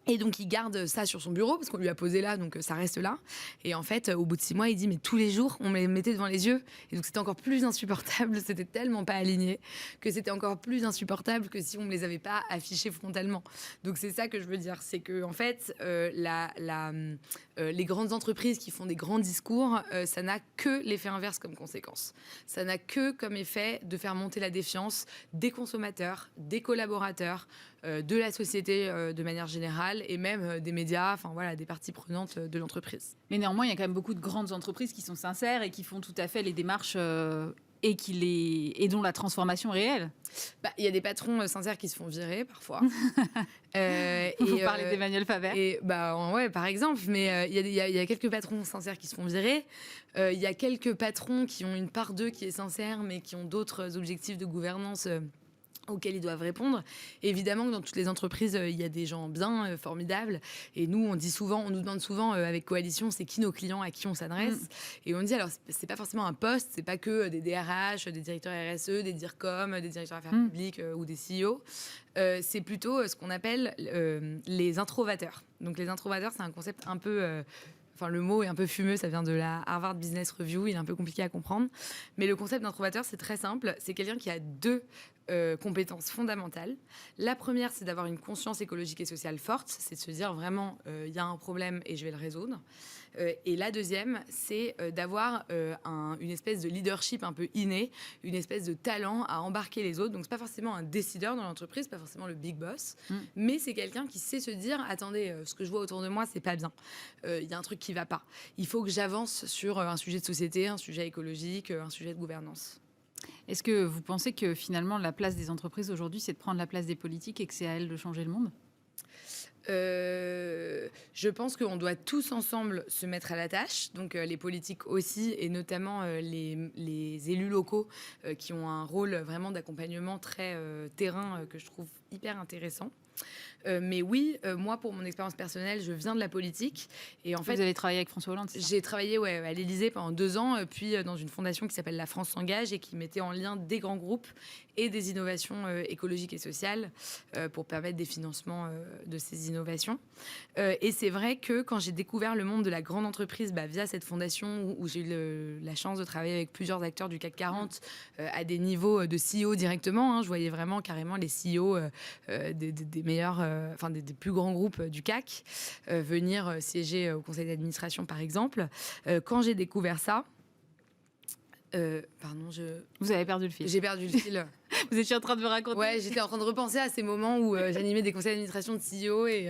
Et donc, il garde ça sur son bureau parce qu'on lui a posé là, donc ça reste là. Et en fait, au bout de 6 mois, il dit, mais tous les jours, on me les mettait devant les yeux. Et donc, c'était encore plus insupportable. C'était tellement pas aligné que c'était encore plus insupportable que si on me les avait pas affichés frontalement. Donc, c'est ça que je veux dire. C'est que, en fait, les grandes entreprises qui font des grands discours, ça n'a que l'effet inverse comme conséquence. Ça n'a que comme effet de faire monter la défiance des consommateurs, des collaborateurs, de la société de manière générale et même des médias, des parties prenantes de l'entreprise. Mais néanmoins, il y a quand même beaucoup de grandes entreprises qui sont sincères et qui font tout à fait les démarches et dont la transformation est réelle. Il y a des patrons sincères qui se font virer parfois. Vous parlez d'Emmanuel Faber. Ouais, par exemple. Mais il y a quelques patrons sincères qui se font virer. Il y a quelques patrons qui ont une part d'eux qui est sincère, mais qui ont d'autres objectifs de gouvernance auxquels ils doivent répondre. Évidemment que dans toutes les entreprises, il y a des gens bien, formidables. Et nous, on nous demande souvent avec Coalition, c'est qui nos clients, à qui on s'adresse. Et on dit, alors, c'est pas forcément un poste, c'est pas que des DRH, des directeurs RSE, des DIRCOM, des directeurs affaires publiques ou des CEO. C'est plutôt ce qu'on appelle les introvateurs. Donc, les introvateurs, c'est un concept un peu... le mot est un peu fumeux, ça vient de la Harvard Business Review, il est un peu compliqué à comprendre. Mais le concept d'introvateur, c'est très simple. C'est quelqu'un qui a deux compétences fondamentales. La première, c'est d'avoir une conscience écologique et sociale forte. C'est de se dire vraiment, il y a un problème et je vais le résoudre. Et la deuxième, c'est d'avoir une espèce de leadership un peu inné, une espèce de talent à embarquer les autres. Donc, c'est pas forcément un décideur dans l'entreprise, pas forcément le big boss, mais c'est quelqu'un qui sait se dire, attendez, ce que je vois autour de moi, c'est pas bien. Il y a un truc qui va pas. Il faut que j'avance sur un sujet de société, un sujet écologique, un sujet de gouvernance. Est-ce que vous pensez que finalement la place des entreprises aujourd'hui, c'est de prendre la place des politiques et que c'est à elles de changer le monde ? Je pense qu'on doit tous ensemble se mettre à la tâche, donc les politiques aussi, et notamment les élus locaux qui ont un rôle vraiment d'accompagnement très terrain que je trouve hyper intéressant. Mais oui, moi, pour mon expérience personnelle, je viens de la politique. Et en fait, vous avez travaillé avec François Hollande, c'est ça ? J'ai travaillé à l'Élysée pendant 2 ans, puis dans une fondation qui s'appelle La France s'engage et qui mettait en lien des grands groupes et des innovations écologiques et sociales pour permettre des financements de ces innovations. Et c'est vrai que quand j'ai découvert le monde de la grande entreprise via cette fondation où j'ai eu la chance de travailler avec plusieurs acteurs du CAC 40 à des niveaux de CEO directement, je voyais vraiment carrément les CEO des meilleurs, des plus grands groupes du CAC venir siéger au conseil d'administration, par exemple. Quand j'ai découvert ça, Vous avez perdu le fil. J'ai perdu le fil. Vous étiez en train de me raconter. Ouais, j'étais en train de repenser à ces moments où j'animais des conseils d'administration de CEO et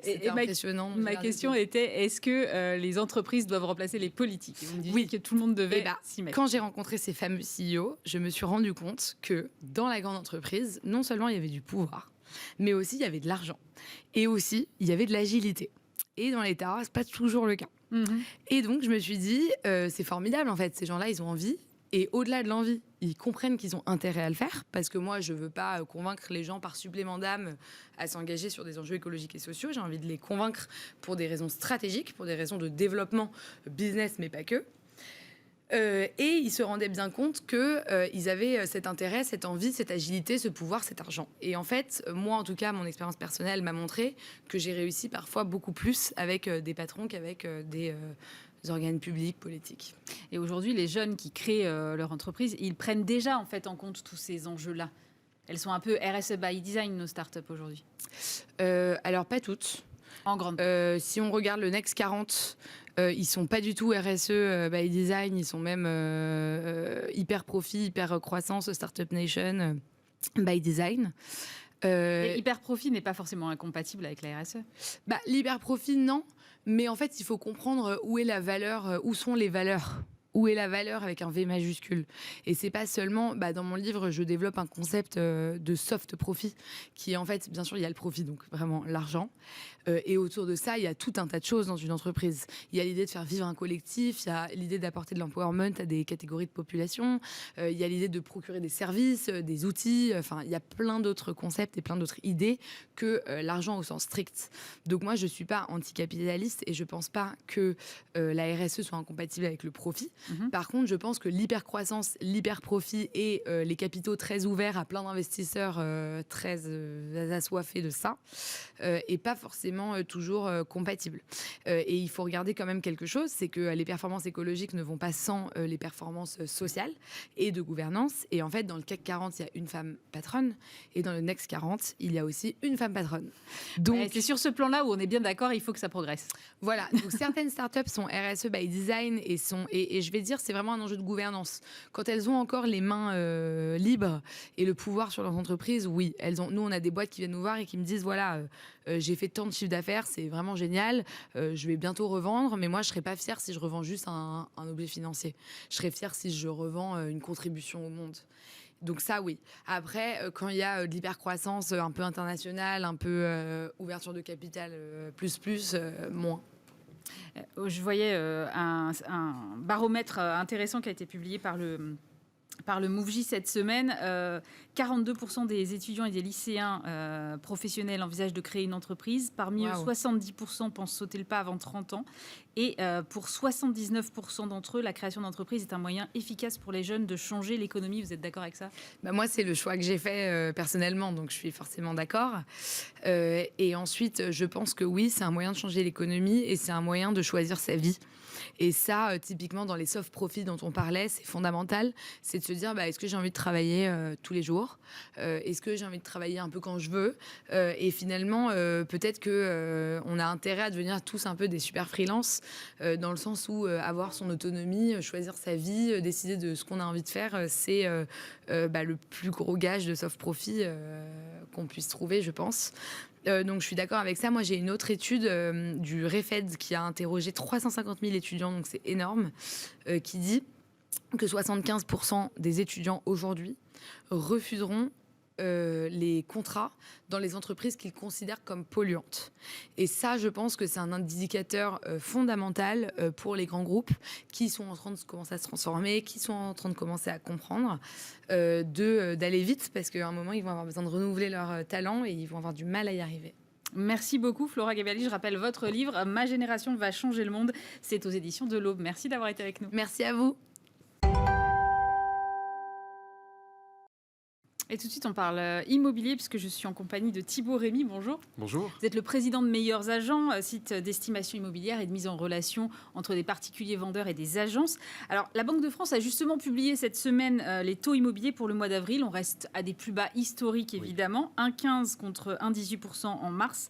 c'était impressionnant. Ma question était, est-ce que les entreprises doivent remplacer les politiques ? Et vous me disiez que tout le monde devait s'y mettre. Quand j'ai rencontré ces fameux CEO, je me suis rendu compte que dans la grande entreprise, non seulement il y avait du pouvoir, mais aussi il y avait de l'argent. Et aussi, il y avait de l'agilité. Et dans l'État, c'est pas toujours le cas. Et donc, je me suis dit, c'est formidable, en fait. Ces gens-là, ils ont envie. Et au-delà de l'envie, ils comprennent qu'ils ont intérêt à le faire. Parce que moi, je veux pas convaincre les gens par supplément d'âme à s'engager sur des enjeux écologiques et sociaux. J'ai envie de les convaincre pour des raisons stratégiques, pour des raisons de développement business, mais pas que. Et ils se rendaient bien compte qu'ils avaient cet intérêt, cette envie, cette agilité, ce pouvoir, cet argent. Et en fait, moi, en tout cas, mon expérience personnelle m'a montré que j'ai réussi parfois beaucoup plus avec des patrons qu'avec des organes publics, politiques. Et aujourd'hui, les jeunes qui créent leur entreprise, ils prennent déjà en fait en compte tous ces enjeux-là. Elles sont un peu RSE by design, nos startups aujourd'hui. Alors, pas toutes. En grande. Si on regarde le Next 40, ils sont pas du tout RSE by design, ils sont même hyper profit, hyper croissance, Startup Nation by design. Hyper profit n'est pas forcément incompatible avec la RSE. L'hyper profit, non. Mais en fait, il faut comprendre où est la valeur, où sont les valeurs. Où est la valeur avec un V majuscule. Et c'est pas seulement, dans mon livre, je développe un concept de soft profit, qui est en fait, bien sûr, il y a le profit, donc vraiment l'argent. Et autour de ça, il y a tout un tas de choses dans une entreprise. Il y a l'idée de faire vivre un collectif, il y a l'idée d'apporter de l'empowerment à des catégories de population, il y a l'idée de procurer des services, des outils, il y a plein d'autres concepts et plein d'autres idées que l'argent au sens strict. Donc moi, je suis pas anticapitaliste et je pense pas que la RSE soit incompatible avec le profit. Par contre, je pense que l'hypercroissance, l'hyperprofit et les capitaux très ouverts à plein d'investisseurs très assoiffés de ça est pas forcément toujours compatible. Et il faut regarder quand même quelque chose, c'est que les performances écologiques ne vont pas sans les performances sociales et de gouvernance. Et en fait, dans le CAC 40, il y a une femme patronne et dans le Next 40, il y a aussi une femme patronne. Donc, c'est sur ce plan-là où on est bien d'accord, il faut que ça progresse. Voilà. Donc certaines startups sont RSE by design et je vais dire, c'est vraiment un enjeu de gouvernance. Quand elles ont encore les mains libres et le pouvoir sur leurs entreprises, oui. Nous, on a des boîtes qui viennent nous voir et qui me disent, voilà, j'ai fait tant de chiffre d'affaires, c'est vraiment génial, je vais bientôt revendre, mais moi, je ne serais pas fière si je revends juste un objet financier. Je serais fière si je revends une contribution au monde. Donc ça, oui. Après, quand il y a de l'hypercroissance un peu internationale, un peu ouverture de capital moins. Je voyais un baromètre intéressant qui a été publié par le MoveJ cette semaine. 42% des étudiants et des lycéens professionnels envisagent de créer une entreprise. Parmi eux, 70% pensent sauter le pas avant 30 ans. Et pour 79% d'entre eux, la création d'entreprise est un moyen efficace pour les jeunes de changer l'économie. Vous êtes d'accord avec ça ? Moi, c'est le choix que j'ai fait personnellement, donc je suis forcément d'accord. Et ensuite, je pense que oui, c'est un moyen de changer l'économie et c'est un moyen de choisir sa vie. Et ça, typiquement, dans les soft profits dont on parlait, c'est fondamental. C'est de se dire, est-ce que j'ai envie de travailler tous les jours ? Est-ce que j'ai envie de travailler un peu quand je veux ? Et finalement, peut-être qu'on a intérêt à devenir tous un peu des super freelances, dans le sens où avoir son autonomie, choisir sa vie, décider de ce qu'on a envie de faire, c'est le plus gros gage de soft profit qu'on puisse trouver, je pense. Donc je suis d'accord avec ça. Moi, j'ai une autre étude du REFED qui a interrogé 350 000 étudiants, donc c'est énorme, qui dit que 75% des étudiants aujourd'hui refuseront les contrats dans les entreprises qu'ils considèrent comme polluantes. Et ça, je pense que c'est un indicateur fondamental pour les grands groupes qui sont en train de commencer à se transformer, qui sont en train de commencer à comprendre, d'aller vite, parce qu'à un moment, ils vont avoir besoin de renouveler leur talent et ils vont avoir du mal à y arriver. Merci beaucoup, Flora Gabrielli. Je rappelle votre livre « Ma génération va changer le monde ». C'est aux éditions de l'Aube. Merci d'avoir été avec nous. Merci à vous. Et tout de suite, on parle immobilier, puisque je suis en compagnie de Thibaut Rémy. Bonjour. Bonjour. Vous êtes le président de Meilleurs Agents, site d'estimation immobilière et de mise en relation entre des particuliers vendeurs et des agences. Alors, la Banque de France a justement publié cette semaine les taux immobiliers pour le mois d'avril. On reste à des plus bas historiques, évidemment. 1,15 contre 1,18% en mars.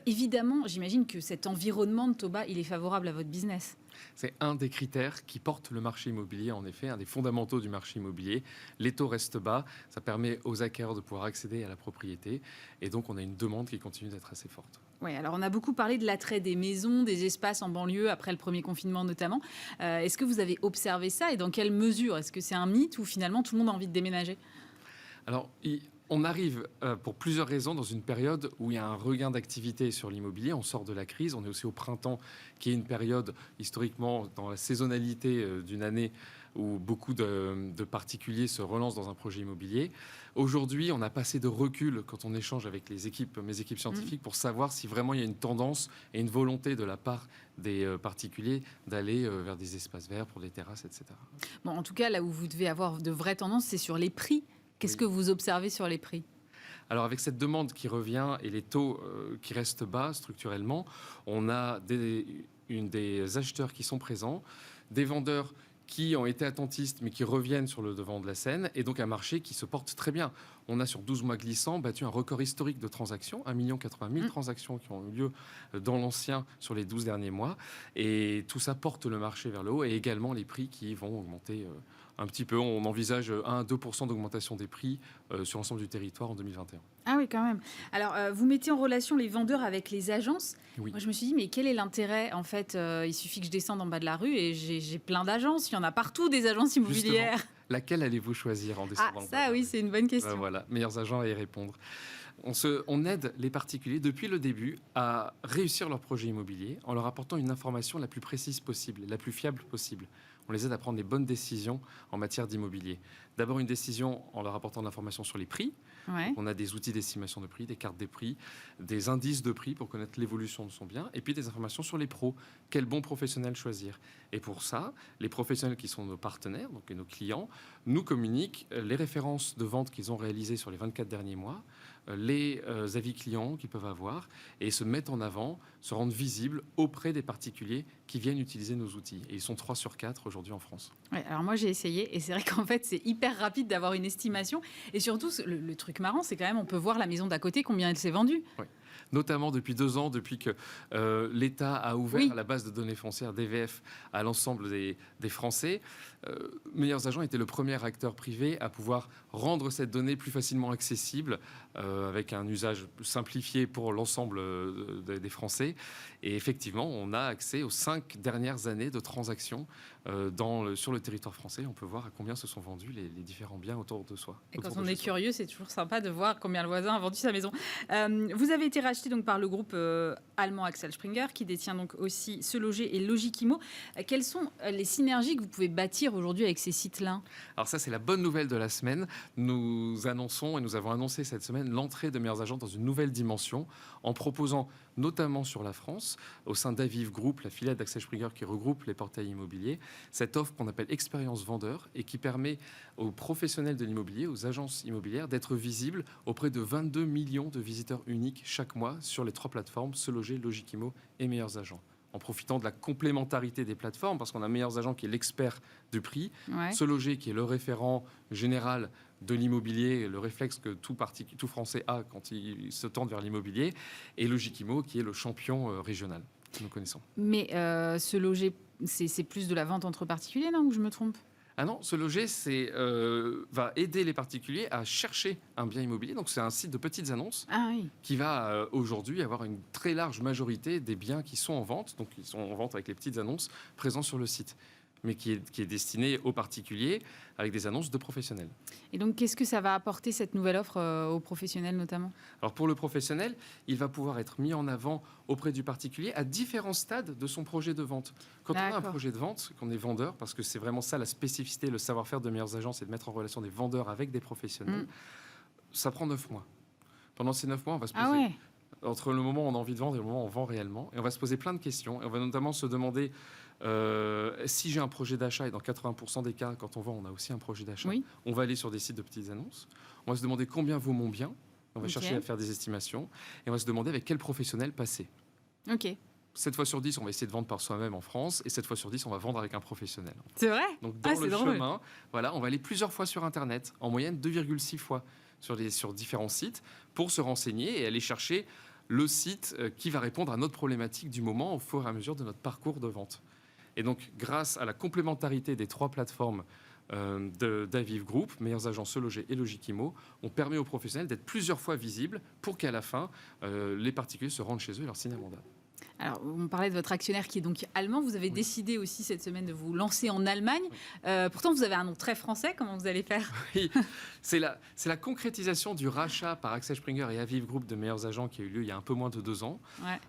Évidemment, j'imagine que cet environnement de taux bas, il est favorable à votre business. C'est un des critères qui porte le marché immobilier, en effet, un des fondamentaux du marché immobilier. Les taux restent bas, ça permet aux acquéreurs de pouvoir accéder à la propriété. Et donc, on a une demande qui continue d'être assez forte. Oui, alors on a beaucoup parlé de l'attrait des maisons, des espaces en banlieue, après le premier confinement notamment. Est-ce que vous avez observé ça et dans quelle mesure ? Est-ce que c'est un mythe ou finalement tout le monde a envie de déménager ? Alors, on arrive pour plusieurs raisons dans une période où il y a un regain d'activité sur l'immobilier. On sort de la crise. On est aussi au printemps, qui est une période historiquement dans la saisonnalité d'une année où beaucoup de particuliers se relancent dans un projet immobilier. Aujourd'hui, on a pas assez de recul quand on échange avec mes équipes scientifiques pour savoir si vraiment il y a une tendance et une volonté de la part des particuliers d'aller vers des espaces verts pour des terrasses, etc. Bon, en tout cas, là où vous devez avoir de vraies tendances, c'est sur les prix. Qu'est-ce que vous observez sur les prix ? Alors avec cette demande qui revient et les taux qui restent bas structurellement, on a des acheteurs qui sont présents, des vendeurs qui ont été attentistes mais qui reviennent sur le devant de la scène et donc un marché qui se porte très bien. On a sur 12 mois glissants battu un record historique de transactions, 1 080 000 transactions qui ont eu lieu dans l'ancien sur les 12 derniers mois et tout ça porte le marché vers le haut et également les prix qui vont augmenter un petit peu. On envisage 1 à 2% d'augmentation des prix sur l'ensemble du territoire en 2021. Ah oui, quand même. Alors, vous mettez en relation les vendeurs avec les agences. Oui. Moi, je me suis dit, mais quel est l'intérêt ? En fait, il suffit que je descende en bas de la rue et j'ai plein d'agences. Il y en a partout, des agences immobilières. Justement, laquelle allez-vous choisir en descendant ? Ça, oui, c'est une bonne question. Voilà, Meilleurs Agents à y répondre. On aide les particuliers depuis le début à réussir leur projet immobilier en leur apportant une information la plus précise possible, la plus fiable possible. On les aide à prendre les bonnes décisions en matière d'immobilier. D'abord, une décision en leur apportant de l'information sur les prix. Ouais. On a des outils d'estimation de prix, des cartes des prix, des indices de prix pour connaître l'évolution de son bien. Et puis des informations sur les pros. Quel bon professionnel choisir ? Et pour ça, les professionnels qui sont nos partenaires, donc nos clients, nous communiquent les références de vente qu'ils ont réalisées sur les 24 derniers mois, les avis clients qu'ils peuvent avoir et se mettent en avant, se rendent visibles auprès des particuliers qui viennent utiliser nos outils. Et ils sont 3 sur 4 aujourd'hui en France. Ouais, alors moi j'ai essayé et c'est vrai qu'en fait c'est hyper rapide d'avoir une estimation et surtout le truc marrant c'est quand même on peut voir la maison d'à côté combien elle s'est vendue. Oui. notamment depuis 2 ans, depuis que l'État a ouvert la base de données foncières DVF à l'ensemble des Français. Meilleurs Agents était le premier acteur privé à pouvoir rendre cette donnée plus facilement accessible avec un usage simplifié pour l'ensemble des Français. Et effectivement, on a accès aux 5 dernières années de transactions sur le territoire français. On peut voir à combien se sont vendus les différents biens autour de soi. Et quand on est curieux, c'est toujours sympa de voir combien le voisin a vendu sa maison. Vous avez été racheté donc par le groupe allemand Axel Springer, qui détient donc aussi Se Loger et Logikimo. Quelles sont les synergies que vous pouvez bâtir aujourd'hui avec ces sites-là? Alors ça, c'est la bonne nouvelle de la semaine. Nous annonçons et nous avons annoncé cette semaine l'entrée de Meilleurs Agents dans une nouvelle dimension en proposant notamment sur la France, au sein d'Aviv Group, la filiale d'Axel Springer qui regroupe les portails immobiliers, cette offre qu'on appelle expérience vendeur et qui permet aux professionnels de l'immobilier, aux agences immobilières, d'être visibles auprès de 22 millions de visiteurs uniques chaque mois sur les 3 plateformes, Se Loger, Logikimo et Meilleurs Agents. En profitant de la complémentarité des plateformes, parce qu'on a Meilleurs Agents qui est l'expert du prix, Se Loger qui est le référent général de l'immobilier, le réflexe que tout Français a quand il se tente vers l'immobilier, et Logikimo qui est le champion régional que nous connaissons. Mais Se Loger, c'est plus de la vente entre particuliers, non, ou je me trompe? Ah non, Se Loger va aider les particuliers à chercher un bien immobilier. Donc c'est un site de petites annonces qui va aujourd'hui avoir une très large majorité des biens qui sont en vente. Donc ils sont en vente avec les petites annonces présents sur le site, mais qui est destiné aux particuliers avec des annonces de professionnels. Et donc, qu'est-ce que ça va apporter, cette nouvelle offre, aux professionnels notamment? Alors, pour le professionnel, il va pouvoir être mis en avant auprès du particulier à différents stades de son projet de vente. Quand on a un projet de vente, qu'on est vendeur, parce que c'est vraiment ça la spécificité, le savoir-faire de Meilleurs Agents, c'est de mettre en relation des vendeurs avec des professionnels, ça prend 9 mois. Pendant ces 9 mois, on va se poser... Entre le moment où on a envie de vendre et le moment où on vend réellement. Et on va se poser plein de questions. Et on va notamment se demander si j'ai un projet d'achat, et dans 80% des cas, quand on vend, on a aussi un projet d'achat, on va aller sur des sites de petites annonces. On va se demander combien vaut mon bien. On va chercher à faire des estimations. Et on va se demander avec quel professionnel passer. 7 fois sur 10, on va essayer de vendre par soi-même en France. Et 7 fois sur 10, on va vendre avec un professionnel. C'est vrai? Donc dans le chemin, voilà, on va aller plusieurs fois sur Internet. En moyenne, 2,6 fois sur différents sites pour se renseigner et aller chercher le site qui va répondre à notre problématique du moment au fur et à mesure de notre parcours de vente. Et donc, grâce à la complémentarité des 3 plateformes d'Aviv Group, Meilleurs Agents, Se Loger et Logikimo, on permet aux professionnels d'être plusieurs fois visibles pour qu'à la fin, les particuliers se rendent chez eux et leur signent un mandat. Alors, on parlait de votre actionnaire qui est donc allemand. Vous avez décidé aussi cette semaine de vous lancer en Allemagne. Pourtant, vous avez un nom très français. Comment vous allez faire? Oui, c'est la concrétisation du rachat par Axel Springer et Aviv Group de Meilleurs Agents qui a eu lieu il y a un peu moins de 2 ans.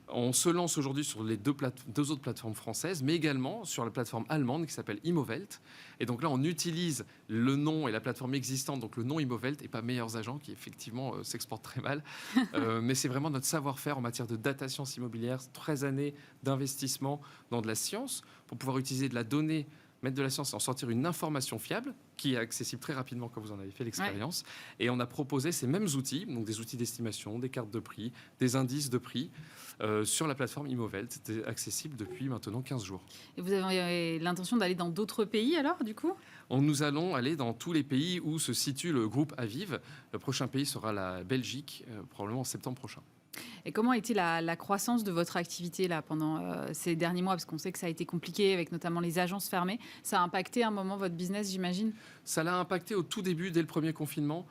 On se lance aujourd'hui sur les 2 autres plateformes françaises, mais également sur la plateforme allemande qui s'appelle Immowelt. Et donc là, on utilise le nom et la plateforme existante, donc le nom Immowelt et pas Meilleurs Agents, qui effectivement s'exporte très mal. Mais c'est vraiment notre savoir-faire en matière de data science immobilière, 13 années d'investissement dans de la science pour pouvoir utiliser de la donnée, mettre de la science et en sortir une information fiable qui est accessible très rapidement quand vous en avez fait l'expérience. Et on a proposé ces mêmes outils, donc des outils d'estimation, des cartes de prix, des indices de prix sur la plateforme Immowelt. C'était accessible depuis maintenant 15 jours. Et vous avez l'intention d'aller dans d'autres pays alors, du coup? Nous allons aller dans tous les pays où se situe le groupe Aviv. Le prochain pays sera la Belgique, probablement en septembre prochain. Et comment a été la croissance de votre activité là, pendant ces derniers mois? Parce qu'on sait que ça a été compliqué avec notamment les agences fermées. Ça a impacté à un moment votre business, j'imagine? Ça l'a impacté au tout début, dès le premier confinement.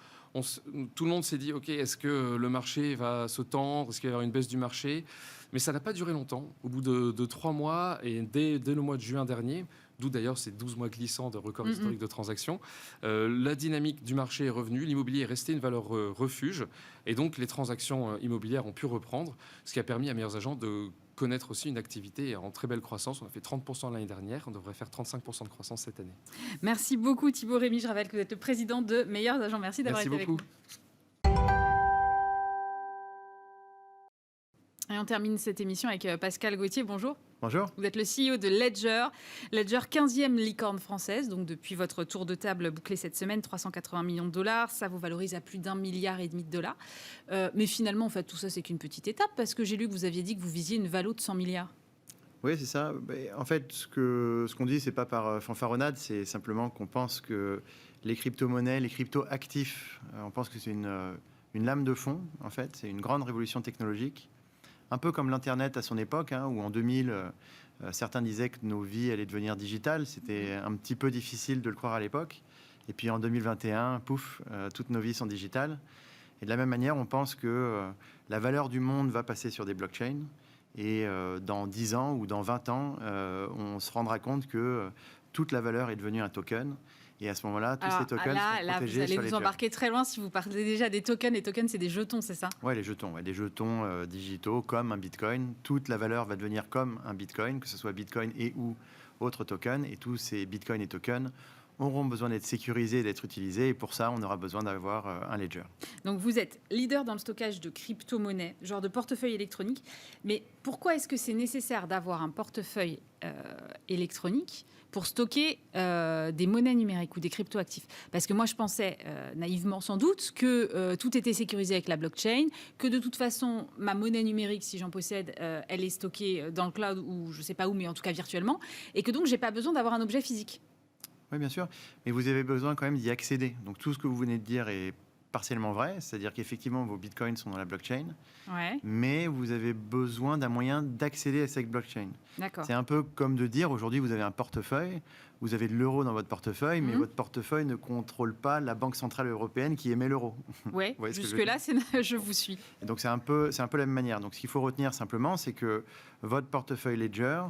Tout le monde s'est dit, OK, est-ce que le marché va se tendre? Est-ce qu'il va y avoir une baisse du marché? Mais ça n'a pas duré longtemps. Au bout de 3 mois, et dès le mois de juin dernier, d'où d'ailleurs ces 12 mois glissants de record historique de transactions, la dynamique du marché est revenue, l'immobilier est resté une valeur refuge, et donc les transactions immobilières ont pu reprendre, ce qui a permis à Meilleurs Agents de connaître aussi une activité en très belle croissance. On a fait 30% l'année dernière, on devrait faire 35% de croissance cette année. Merci beaucoup Thibaut Rémy, je rappelle que vous êtes le président de Meilleurs Agents. Merci d'avoir été avec nous. Et on termine cette émission avec Pascal Gauthier. Bonjour. Bonjour. Vous êtes le CEO de Ledger. Ledger, 15e licorne française. Donc depuis votre tour de table bouclé cette semaine, 380 millions de dollars. Ça vous valorise à plus d'1,5 milliard de dollars. Mais finalement, en fait, tout ça, c'est qu'une petite étape parce que j'ai lu que vous aviez dit que vous visiez une valo de 100 milliards. Oui, c'est ça. En fait, ce qu'on dit, c'est pas par fanfaronnade, c'est simplement qu'on pense que les crypto-monnaies, les crypto-actifs, on pense que c'est une lame de fond, en fait. C'est une grande révolution technologique un peu comme l'Internet à son époque, hein, où en 2000, certains disaient que nos vies allaient devenir digitales. C'était un petit peu difficile de le croire à l'époque. Et puis en 2021, pouf, toutes nos vies sont digitales. Et de la même manière, on pense que la valeur du monde va passer sur des blockchains. Et dans 10 ans ou dans 20 ans, on se rendra compte que toute la valeur est devenue un token. Et à ce moment-là, tous ces tokens sont protégés vous allez sur nous Ledger. embarquer très loin si vous parlez déjà des tokens. Les tokens, c'est des jetons, c'est ça? Oui, les jetons, des jetons digitaux comme un bitcoin. Toute la valeur va devenir comme un bitcoin, que ce soit bitcoin et ou autre token. Et tous ces bitcoins et tokens auront besoin d'être sécurisés, d'être utilisés. Et pour ça, on aura besoin d'avoir un ledger. Donc vous êtes leader dans le stockage de crypto-monnaies, genre de portefeuille électronique. Mais pourquoi est-ce que c'est nécessaire d'avoir un portefeuille électronique pour stocker des monnaies numériques ou des crypto-actifs? Parce que moi, je pensais naïvement sans doute que tout était sécurisé avec la blockchain, que de toute façon, ma monnaie numérique, si j'en possède, elle est stockée dans le cloud ou je ne sais pas où, mais en tout cas virtuellement, et que donc, je n'ai pas besoin d'avoir un objet physique. Oui, bien sûr. Mais vous avez besoin quand même d'y accéder. Donc tout ce que vous venez de dire est partiellement vrai. C'est-à-dire qu'effectivement, vos bitcoins sont dans la blockchain. Ouais. Mais vous avez besoin d'un moyen d'accéder à cette blockchain. D'accord. C'est un peu comme de dire, aujourd'hui, vous avez un portefeuille, vous avez de l'euro dans votre portefeuille, mais votre portefeuille ne contrôle pas la Banque Centrale Européenne qui émet l'euro. Oui, jusque-là, je vous suis. Et donc, c'est un peu la même manière. Donc, ce qu'il faut retenir simplement, c'est que votre portefeuille Ledger,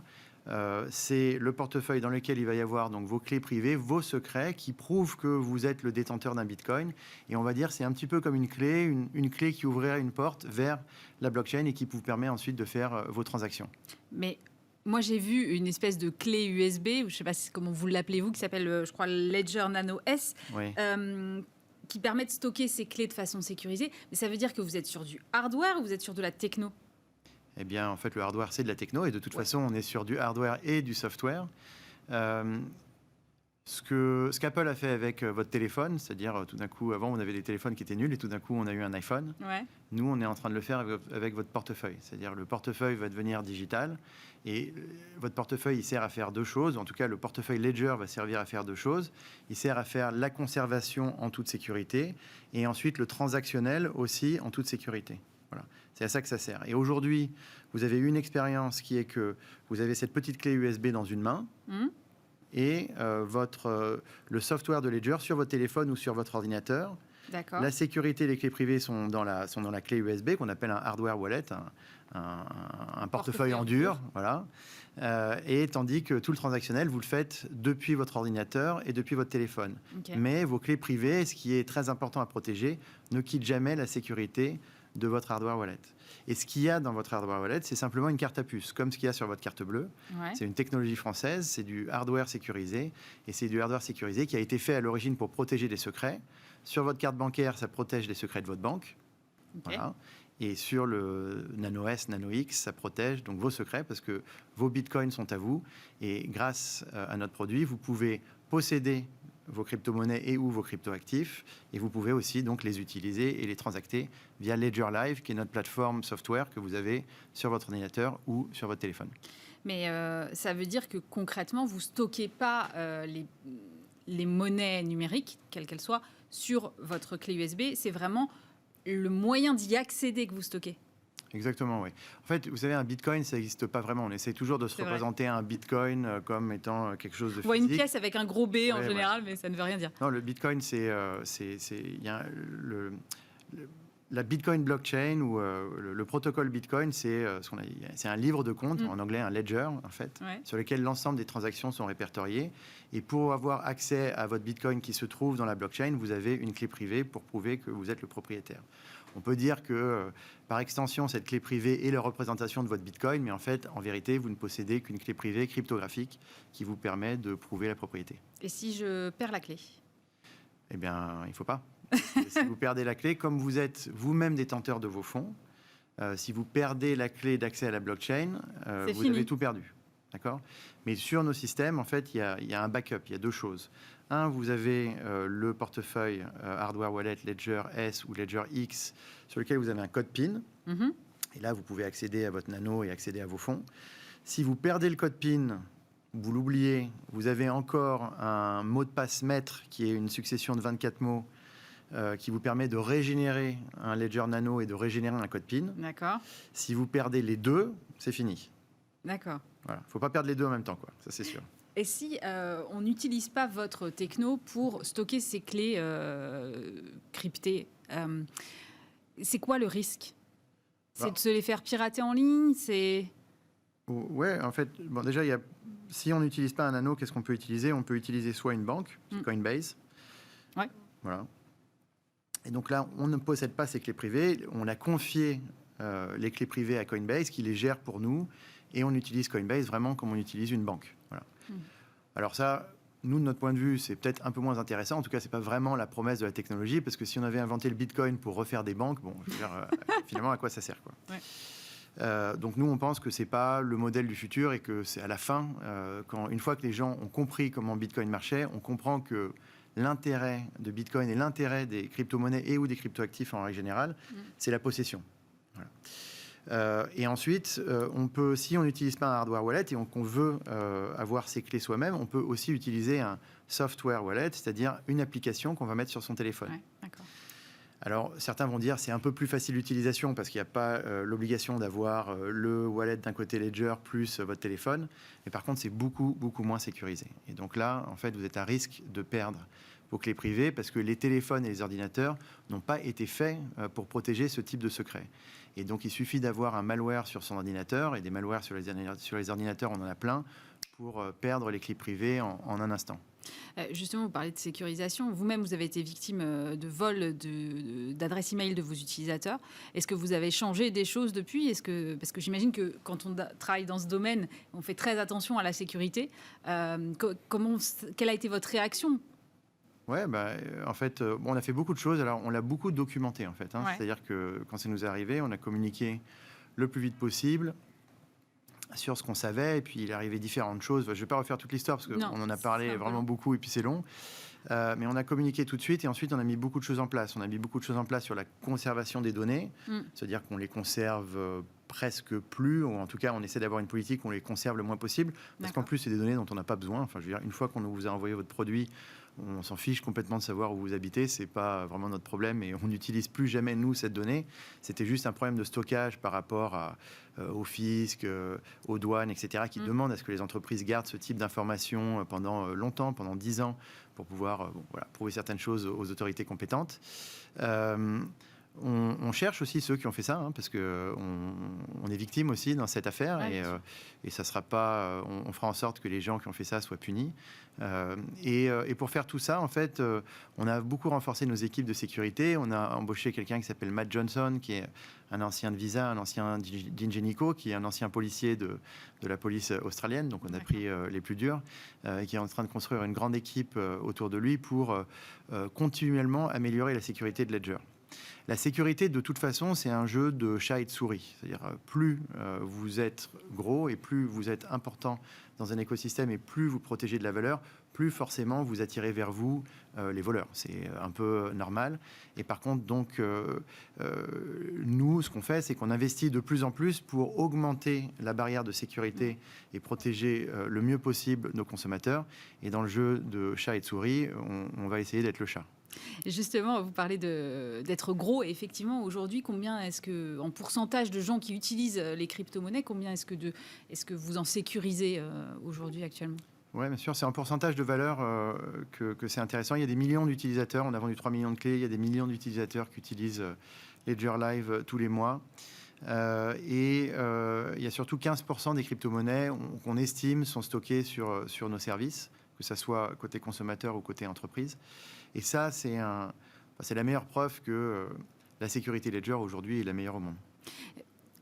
c'est le portefeuille dans lequel il va y avoir donc vos clés privées, vos secrets qui prouvent que vous êtes le détenteur d'un bitcoin. Et on va dire c'est un petit peu comme une clé qui ouvrirait une porte vers la blockchain et qui vous permet ensuite de faire vos transactions. Mais moi, j'ai vu une espèce de clé USB, ou je ne sais pas comment vous l'appelez vous, qui s'appelle, je crois, Ledger Nano S. Oui. Qui permet de stocker ces clés de façon sécurisée. Mais ça veut dire que vous êtes sur du hardware ou vous êtes sur de la techno? Eh bien, en fait, le hardware, c'est de la techno. Et de toute façon, on est sur du hardware et du software. Ce qu'Apple a fait avec votre téléphone, c'est-à-dire tout d'un coup, avant, on avait des téléphones qui étaient nuls et tout d'un coup, on a eu un iPhone. Ouais. Nous, on est en train de le faire avec votre portefeuille. C'est-à-dire le portefeuille va devenir digital et votre portefeuille, il sert à faire deux choses. En tout cas, le portefeuille Ledger va servir à faire deux choses. Il sert à faire la conservation en toute sécurité et ensuite le transactionnel aussi en toute sécurité. Voilà. C'est à ça que ça sert. Et aujourd'hui, vous avez une expérience qui est que vous avez cette petite clé USB dans une main et le software de Ledger sur votre téléphone ou sur votre ordinateur. D'accord. La sécurité et les clés privées sont dans la clé USB qu'on appelle un hardware wallet, un portefeuille en dur. Voilà. Et tandis que tout le transactionnel, vous le faites depuis votre ordinateur et depuis votre téléphone. Okay. Mais vos clés privées, ce qui est très important à protéger, ne quittent jamais la sécurité de votre hardware wallet. Et ce qu'il y a dans votre hardware wallet, c'est simplement une carte à puce, comme ce qu'il y a sur votre carte bleue. Ouais. C'est une technologie française, c'est du hardware sécurisé, et c'est du hardware sécurisé qui a été fait à l'origine pour protéger des secrets. Sur votre carte bancaire, ça protège les secrets de votre banque. Okay. Voilà. Et sur le Nano S, Nano X, ça protège donc vos secrets parce que vos bitcoins sont à vous. Et grâce à notre produit, vous pouvez posséder vos crypto-monnaies et ou vos crypto-actifs. Et vous pouvez aussi donc les utiliser et les transacter via Ledger Live, qui est notre plateforme software que vous avez sur votre ordinateur ou sur votre téléphone. Mais ça veut dire que concrètement, vous ne stockez pas les monnaies numériques, quelles qu'elles soient, sur votre clé USB. C'est vraiment le moyen d'y accéder que vous stockez. Exactement, oui. En fait, vous savez, un bitcoin, ça n'existe pas vraiment. On essaie toujours de se représenter un bitcoin comme étant quelque chose de physique. On voit une pièce avec un gros B en général, mais ça ne veut rien dire. Non, le bitcoin, la Bitcoin blockchain ou le protocole Bitcoin, c'est un livre de compte, en anglais un ledger, en fait, sur lequel l'ensemble des transactions sont répertoriées. Et pour avoir accès à votre Bitcoin qui se trouve dans la blockchain, vous avez une clé privée pour prouver que vous êtes le propriétaire. On peut dire que, par extension, cette clé privée est la représentation de votre Bitcoin, mais en fait, en vérité, vous ne possédez qu'une clé privée cryptographique qui vous permet de prouver la propriété. Et si je perds la clé? Eh bien, il ne faut pas. Si vous perdez la clé, comme vous êtes vous-même détenteur de vos fonds, si vous perdez la clé d'accès à la blockchain, vous avez tout perdu. D'accord ? Mais sur nos systèmes, en fait, il y a un backup. Il y a deux choses. Un, vous avez le portefeuille hardware wallet Ledger S ou Ledger X sur lequel vous avez un code PIN. Et là, vous pouvez accéder à votre nano et accéder à vos fonds. Si vous perdez le code PIN, vous l'oubliez, vous avez encore un mot de passe maître qui est une succession de 24 mots qui vous permet de régénérer un Ledger Nano et de régénérer un code PIN. D'accord. Si vous perdez les deux, c'est fini. D'accord. Voilà. Faut pas perdre les deux en même temps, quoi. Ça, c'est sûr. Et si on n'utilise pas votre techno pour stocker ces clés cryptées, c'est quoi le risque? C'est de se les faire pirater en ligne? Ouais, en fait, bon, déjà, si on n'utilise pas un nano, qu'est-ce qu'on peut utiliser? On peut utiliser soit une banque, Coinbase. Ouais. Voilà. Et donc là, on ne possède pas ces clés privées. On a confié les clés privées à Coinbase, qui les gère pour nous. Et on utilise Coinbase vraiment comme on utilise une banque. Voilà. Alors ça, nous, de notre point de vue, c'est peut-être un peu moins intéressant. En tout cas, c'est pas vraiment la promesse de la technologie, parce que si on avait inventé le Bitcoin pour refaire des banques, bon, je veux dire, finalement, à quoi ça sert, quoi. Ouais. Donc nous, on pense que c'est pas le modèle du futur et que c'est à la fin, une fois que les gens ont compris comment Bitcoin marchait, on comprend que l'intérêt de Bitcoin et l'intérêt des crypto-monnaies et ou des crypto-actifs en règle générale, c'est la possession. Voilà. Et ensuite, si on n'utilise pas un hardware wallet et qu'on veut avoir ses clés soi-même, on peut aussi utiliser un software wallet, c'est-à-dire une application qu'on va mettre sur son téléphone. Ouais, d'accord. Alors, certains vont dire c'est un peu plus facile d'utilisation parce qu'il n'y a pas l'obligation d'avoir le wallet d'un côté Ledger plus votre téléphone. Mais par contre, c'est beaucoup, beaucoup moins sécurisé. Et donc là, en fait, vous êtes à risque de perdre vos clés privées parce que les téléphones et les ordinateurs n'ont pas été faits pour protéger ce type de secret. Et donc, il suffit d'avoir un malware sur son ordinateur, et des malwares sur les ordinateurs, on en a plein, pour perdre les clés privées en un instant. Justement, vous parlez de sécurisation. Vous-même, vous avez été victime de vol d'adresse email de vos utilisateurs. Est-ce que vous avez changé des choses depuis? Parce que j'imagine que quand on travaille dans ce domaine, on fait très attention à la sécurité. Quelle a été votre réaction? Ouais, en fait, on a fait beaucoup de choses. Alors, on l'a beaucoup documenté, en fait. Ouais. C'est-à-dire que quand ça nous est arrivé, on a communiqué le plus vite possible sur ce qu'on savait. Et puis, il est arrivé différentes choses. Je ne vais pas refaire toute l'histoire parce qu'on en a parlé vraiment beaucoup et puis c'est long. Mais on a communiqué tout de suite et ensuite, on a mis beaucoup de choses en place. On a mis beaucoup de choses en place sur la conservation des données. C'est-à-dire qu'on les conserve presque plus, ou en tout cas, on essaie d'avoir une politique où on les conserve le moins possible. Parce qu'en plus, c'est des données dont on n'a pas besoin. Enfin, je veux dire, une fois qu'on vous a envoyé votre produit, on s'en fiche complètement de savoir où vous habitez, c'est pas vraiment notre problème et on n'utilise plus jamais, nous, cette donnée. C'était juste un problème de stockage par rapport au fisc, aux douanes, etc., qui demandent à ce que les entreprises gardent ce type d'informations pendant longtemps, pendant 10 ans, pour pouvoir prouver certaines choses aux autorités compétentes. On cherche aussi ceux qui ont fait ça, parce qu'on est victime aussi dans cette affaire, ouais, et ça sera pas. On fera en sorte que les gens qui ont fait ça soient punis. Et pour faire tout ça, en fait, on a beaucoup renforcé nos équipes de sécurité. On a embauché quelqu'un qui s'appelle Matt Johnson, qui est un ancien de Visa, un ancien d'Ingenico, qui est un ancien policier de la police australienne. Donc on a pris les plus durs, et qui est en train de construire une grande équipe autour de lui pour continuellement améliorer la sécurité de Ledger. La sécurité, de toute façon, c'est un jeu de chat et de souris. C'est-à-dire, plus vous êtes gros et plus vous êtes important dans un écosystème et plus vous protégez de la valeur, plus forcément vous attirez vers vous les voleurs. C'est un peu normal. Et par contre, donc, nous, ce qu'on fait, c'est qu'on investit de plus en plus pour augmenter la barrière de sécurité et protéger le mieux possible nos consommateurs. Et dans le jeu de chat et de souris, on va essayer d'être le chat. Justement, vous parlez d'être gros. Et effectivement, aujourd'hui, combien est-ce que, en pourcentage de gens qui utilisent les crypto-monnaies, combien est-ce que vous en sécurisez aujourd'hui, actuellement? Oui, bien sûr, c'est un pourcentage de valeur que c'est intéressant. Il y a des millions d'utilisateurs. On a vendu 3 millions de clés. Il y a des millions d'utilisateurs qui utilisent Ledger Live tous les mois. Et il y a surtout 15% des crypto-monnaies qu'on estime sont stockées sur nos services, que ce soit côté consommateur ou côté entreprise. Et ça, c'est la meilleure preuve que la sécurité Ledger aujourd'hui est la meilleure au monde.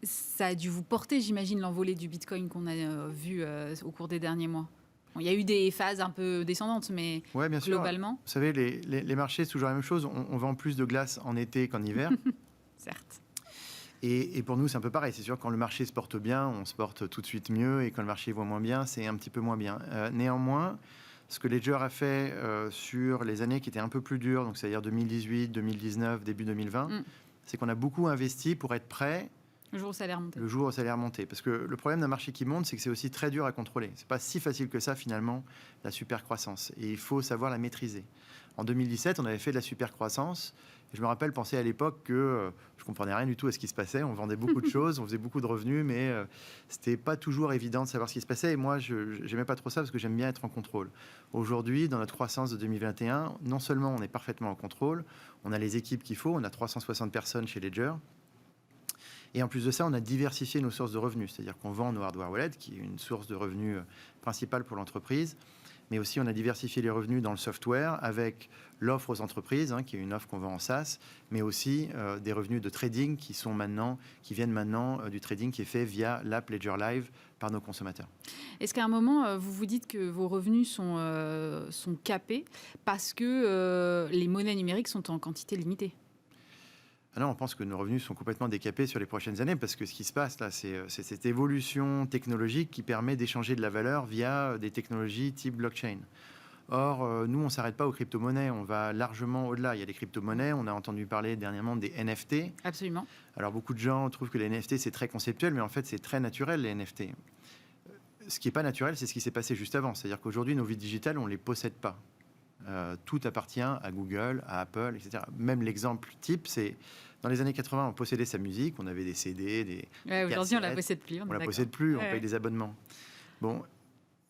Ça a dû vous porter, j'imagine, l'envolée du Bitcoin qu'on a vu au cours des derniers mois. Bon, il y a eu des phases un peu descendantes, mais ouais, bien globalement... Sûr. Vous savez, les marchés, c'est toujours la même chose. On vend plus de glace en été qu'en hiver. Certes. Et pour nous, c'est un peu pareil. C'est sûr, quand le marché se porte bien, on se porte tout de suite mieux. Et quand le marché va moins bien, c'est un petit peu moins bien. Néanmoins, ce que Ledger a fait sur les années qui étaient un peu plus dures, donc c'est-à-dire 2018, 2019, début 2020, c'est qu'on a beaucoup investi pour être prêt le jour où ça allait remonter. Le jour où ça allait remonter. Parce que le problème d'un marché qui monte, c'est que c'est aussi très dur à contrôler. C'est pas si facile que ça, finalement, la super croissance. Et il faut savoir la maîtriser. En 2017, on avait fait de la super croissance. Je me rappelle penser à l'époque que je comprenais rien du tout à ce qui se passait. On vendait beaucoup de choses, on faisait beaucoup de revenus, mais c'était pas toujours évident de savoir ce qui se passait. Et moi, je n'aimais pas trop ça parce que j'aime bien être en contrôle. Aujourd'hui, dans notre croissance de 2021, non seulement on est parfaitement en contrôle, on a les équipes qu'il faut, on a 360 personnes chez Ledger. Et en plus de ça, on a diversifié nos sources de revenus. C'est-à-dire qu'on vend nos hardware wallets, qui est une source de revenus principale pour l'entreprise. Mais aussi, on a diversifié les revenus dans le software avec l'offre aux entreprises, qui est une offre qu'on vend en SaaS, mais aussi des revenus de trading qui viennent maintenant du trading qui est fait via l'app Ledger Live par nos consommateurs. Est-ce qu'à un moment, vous vous dites que vos revenus sont capés parce que les monnaies numériques sont en quantité limitée ? Ah non, on pense que nos revenus sont complètement décapés sur les prochaines années parce que ce qui se passe là, c'est cette évolution technologique qui permet d'échanger de la valeur via des technologies type blockchain. Or, nous, on ne s'arrête pas aux crypto-monnaies, on va largement au-delà. Il y a des crypto-monnaies, on a entendu parler dernièrement des NFT. Absolument. Alors, beaucoup de gens trouvent que les NFT, c'est très conceptuel, mais en fait, c'est très naturel, les NFT. Ce qui n'est pas naturel, c'est ce qui s'est passé juste avant. C'est-à-dire qu'aujourd'hui, nos vies digitales, on ne les possède pas. Tout appartient à Google, à Apple, etc. Même l'exemple type, c'est dans les années 80, on possédait sa musique, on avait des CD, des aujourd'hui, on la possède plus. On la possède plus, on paye des abonnements. Bon,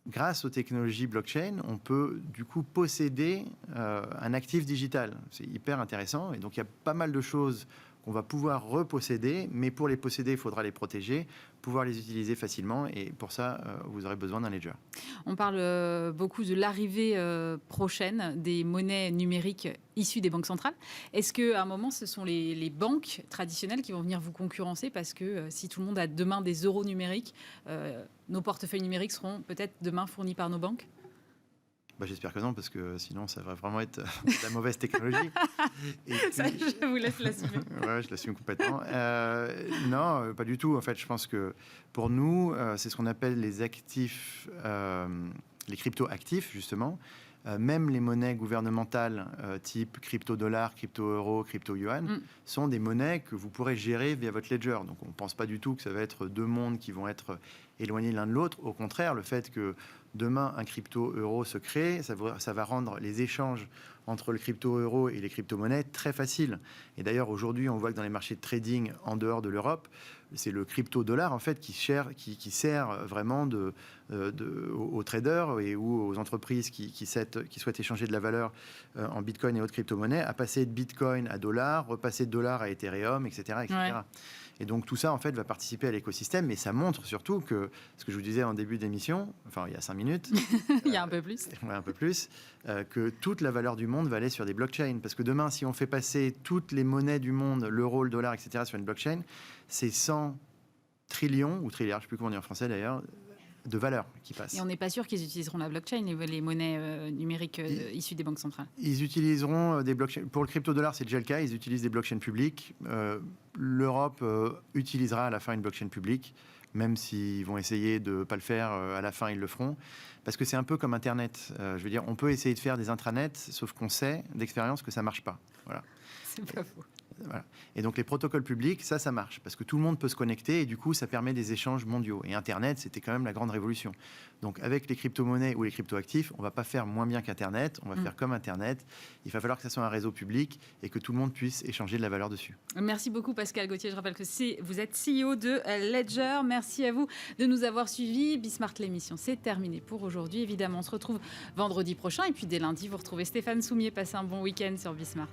grâce aux technologies blockchain, on peut du coup posséder un actif digital. C'est hyper intéressant. Et donc, il y a pas mal de choses qu'on va pouvoir reposséder, mais pour les posséder, il faudra les protéger, pouvoir les utiliser facilement, et pour ça, vous aurez besoin d'un ledger. On parle beaucoup de l'arrivée prochaine des monnaies numériques issues des banques centrales. Est-ce qu'à un moment, ce sont les banques traditionnelles qui vont venir vous concurrencer parce que si tout le monde a demain des euros numériques, nos portefeuilles numériques seront peut-être demain fournis par nos banques ? J'espère que non, parce que sinon, ça va vraiment être de la mauvaise technologie. Et puis... Ça, je vous laisse l'assumer. Ouais, je l'assume complètement. Non, pas du tout. En fait, je pense que pour nous, c'est ce qu'on appelle les actifs, les crypto-actifs, justement. Même les monnaies gouvernementales type crypto-dollar, crypto-euro, crypto-yuan sont des monnaies que vous pourrez gérer via votre ledger. Donc, on ne pense pas du tout que ça va être deux mondes qui vont être éloignés l'un de l'autre. Au contraire, le fait que demain, un crypto-euro se crée, ça va rendre les échanges entre le crypto-euro et les crypto-monnaies très faciles. Et d'ailleurs, aujourd'hui, on voit que dans les marchés de trading en dehors de l'Europe, c'est le crypto-dollar en fait qui sert vraiment aux traders ou aux entreprises qui souhaitent échanger de la valeur en bitcoin et autres crypto-monnaies à passer de bitcoin à dollar, repasser de dollar à Ethereum, etc. Ouais. Et donc tout ça en fait va participer à l'écosystème, mais ça montre surtout que ce que je vous disais en début d'émission, enfin il y a 5 minutes, il y a un peu plus, un peu plus, que toute la valeur du monde va aller sur des blockchains, parce que demain si on fait passer toutes les monnaies du monde, l'euro, le dollar, etc. sur une blockchain, c'est 100 trillions ou trilliards, je ne sais plus comment on dit en français d'ailleurs, de valeur qui passe. Et on n'est pas sûr qu'ils utiliseront la blockchain, les monnaies numériques issues des banques centrales. Ils utiliseront des blockchains. Pour le crypto-dollar, c'est déjà le cas. Ils utilisent des blockchains publiques. L'Europe utilisera à la fin une blockchain publique, même s'ils vont essayer de ne pas le faire, à la fin, ils le feront. Parce que c'est un peu comme Internet. Je veux dire, on peut essayer de faire des intranets, sauf qu'on sait d'expérience que ça ne marche pas. Voilà. C'est pas faux. Voilà. Et donc les protocoles publics, ça marche, parce que tout le monde peut se connecter et du coup, ça permet des échanges mondiaux. Et Internet, c'était quand même la grande révolution. Donc avec les crypto-monnaies ou les crypto-actifs, on ne va pas faire moins bien qu'Internet, on va faire comme Internet. Il va falloir que ça soit un réseau public et que tout le monde puisse échanger de la valeur dessus. Merci beaucoup Pascal Gauthier. Je rappelle que vous êtes CEO de Ledger. Merci à vous de nous avoir suivis. Bismart, l'émission, c'est terminé pour aujourd'hui. Évidemment, on se retrouve vendredi prochain. Et puis dès lundi, vous retrouvez Stéphane Soumier. Passez un bon week-end sur Bismart.